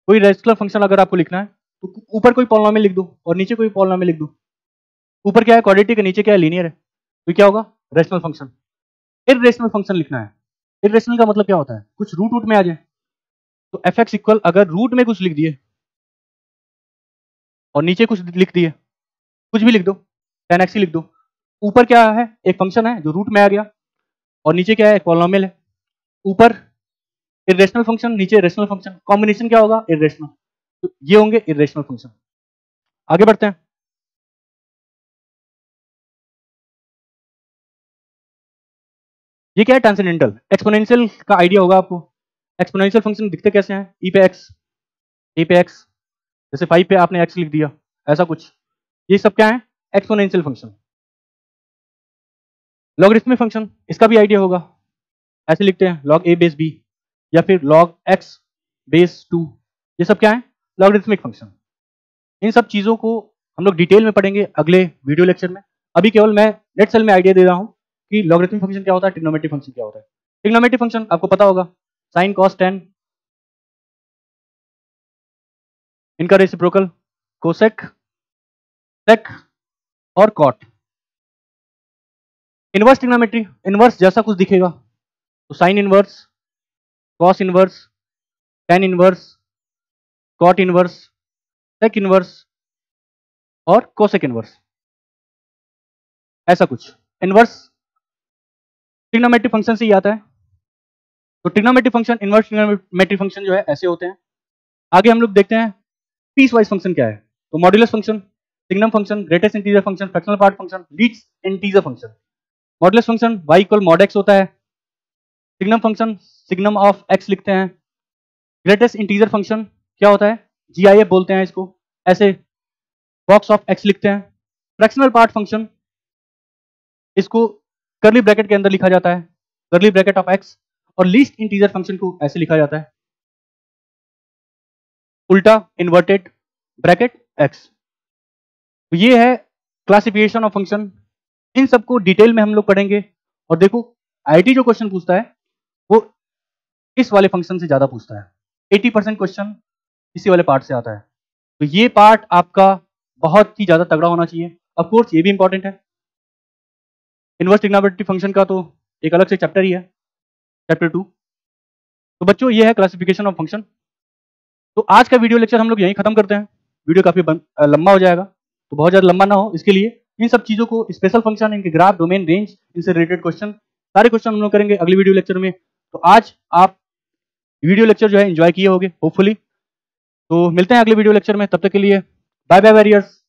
कोई रेशनल फंक्शन अगर आपको लिखना है तो ऊपर कोई पॉलिनोमियल लिख दो और नीचे कोई पॉलिनोमियल लिख दो। ऊपर क्या है, क्वाड्रेटिक है, नीचे क्या है, लीनियर है, तो क्या होगा, रेशनल फंक्शन। इररेशनल फंक्शन लिखना है, इररेशनल का मतलब क्या होता है, कुछ रूट रूट में आ जाए। तो एफ एक्स इक्वल, अगर रूट में कुछ लिख दिए और नीचे कुछ लिख दिए, कुछ भी लिख दो, 10x ही लिख दो। ऊपर क्या है, एक फंक्शन है जो रूट में आ गया और नीचे क्या है, एक पॉलिनोमियल है। ऊपर इरेशनल फंक्शन, नीचे रेशनल फंक्शन, कॉम्बिनेशन क्या होगा? इरेशनल। तो ये होंगे इरेशनल फंक्शन। आगे बढ़ते हैं। ये क्या है? ट्रांसेंडेंटल। एक्सपोनेंशियल का आइडिया होगा आपको। एक्सपोनेंशियल फंक्शन दिखते कैसे हैं? ई पे एक्स, ए पे एक्स, जैसे 5 पे आपने एक्स लिख दिया, ऐसा कुछ। ये सब क्या है? Exponential function. लॉगरिथमिक फंक्शन, इसका भी आइडिया होगा, ऐसे लिखते हैं log a बेस b या फिर log x बेस 2। ये सब क्या है? Logarithmic function. इन सब चीजों को हम लोग डिटेल में पढ़ेंगे अगले वीडियो लेक्चर में। अभी केवल मैं नेट सेल में आइडिया दे रहा हूं कि लॉगरिथमिक फंक्शन क्या होता है, ट्रिग्नोमेट्रिक फंक्शन क्या होता है। ट्रिग्नोमेट्रिक फंक्शन आपको पता होगा, साइन कॉस टेन, इनका रेसिप्रोकल कोसेक, सेक और कॉट। इनवर्स ट्रिग्नोमेट्री, इनवर्स जैसा कुछ दिखेगा, तो sine inverse, cos inverse, tan inverse, cot inverse, sec inverse और कोसेक इनवर्स, ऐसा कुछ। इनवर्स ट्रिग्नोमेट्रिक फंक्शन से ही आता है। तो trigonometric function, inverse trigonometric function जो है ऐसे होते हैं। आगे हम लोग देखते हैं पीस वाइज फंक्शन क्या है। तो modulus function, signum function, greatest integer function, fractional part function, least integer function. Modulus function y equal mod x होता है। Signum function signum of x लिखते हैं। ग्रेटेस्ट इंटीजर फंक्शन क्या होता है? GIF बोलते हैं इसको, ऐसे बॉक्स ऑफ x लिखते हैं। फ्रैक्शनल पार्ट फंक्शन, इसको कर्ली ब्रैकेट के अंदर लिखा जाता है, कर्ली ब्रैकेट ऑफ x। और लीस्ट इंटीजर फंक्शन को ऐसे लिखा जाता है, उल्टा इन्वर्टेड ब्रैकेट x। तो ये है क्लासिफिकेशन ऑफ फंक्शन। इन सबको डिटेल में हम लोग पढ़ेंगे। और देखो आईआईटी जो क्वेश्चन पूछता है वो इस वाले फंक्शन से ज्यादा पूछता है। 80% क्वेश्चन इसी वाले पार्ट से आता है। तो ये पार्ट आपका बहुत ही ज्यादा तगड़ा होना चाहिए। ऑफ कोर्स ये भी इंपॉर्टेंट है। इनवर्स ट्रिग्नोमेट्रिक फंक्शन का तो एक अलग से चैप्टर ही है, चैप्टर 2। तो बच्चों ये है क्लासिफिकेशन ऑफ फंक्शन। तो आज का वीडियो लेक्चर हम लोग यहीं खत्म करते हैं। वीडियो काफी लंबा हो जाएगा, तो बहुत ज्यादा लंबा ना हो इसके लिए इन सब चीजों को, स्पेशल फंक्शन, इनके ग्राफ, डोमेन, रेंज, इनसे रिलेटेड क्वेश्चन, सारे क्वेश्चन हम लोग करेंगे अगले वीडियो लेक्चर में। तो आज आप वीडियो लेक्चर जो है एंजॉय किए होंगे होपफुली। तो मिलते हैं अगले वीडियो लेक्चर में, तब तक के लिए बाय बाय वेरियर्स।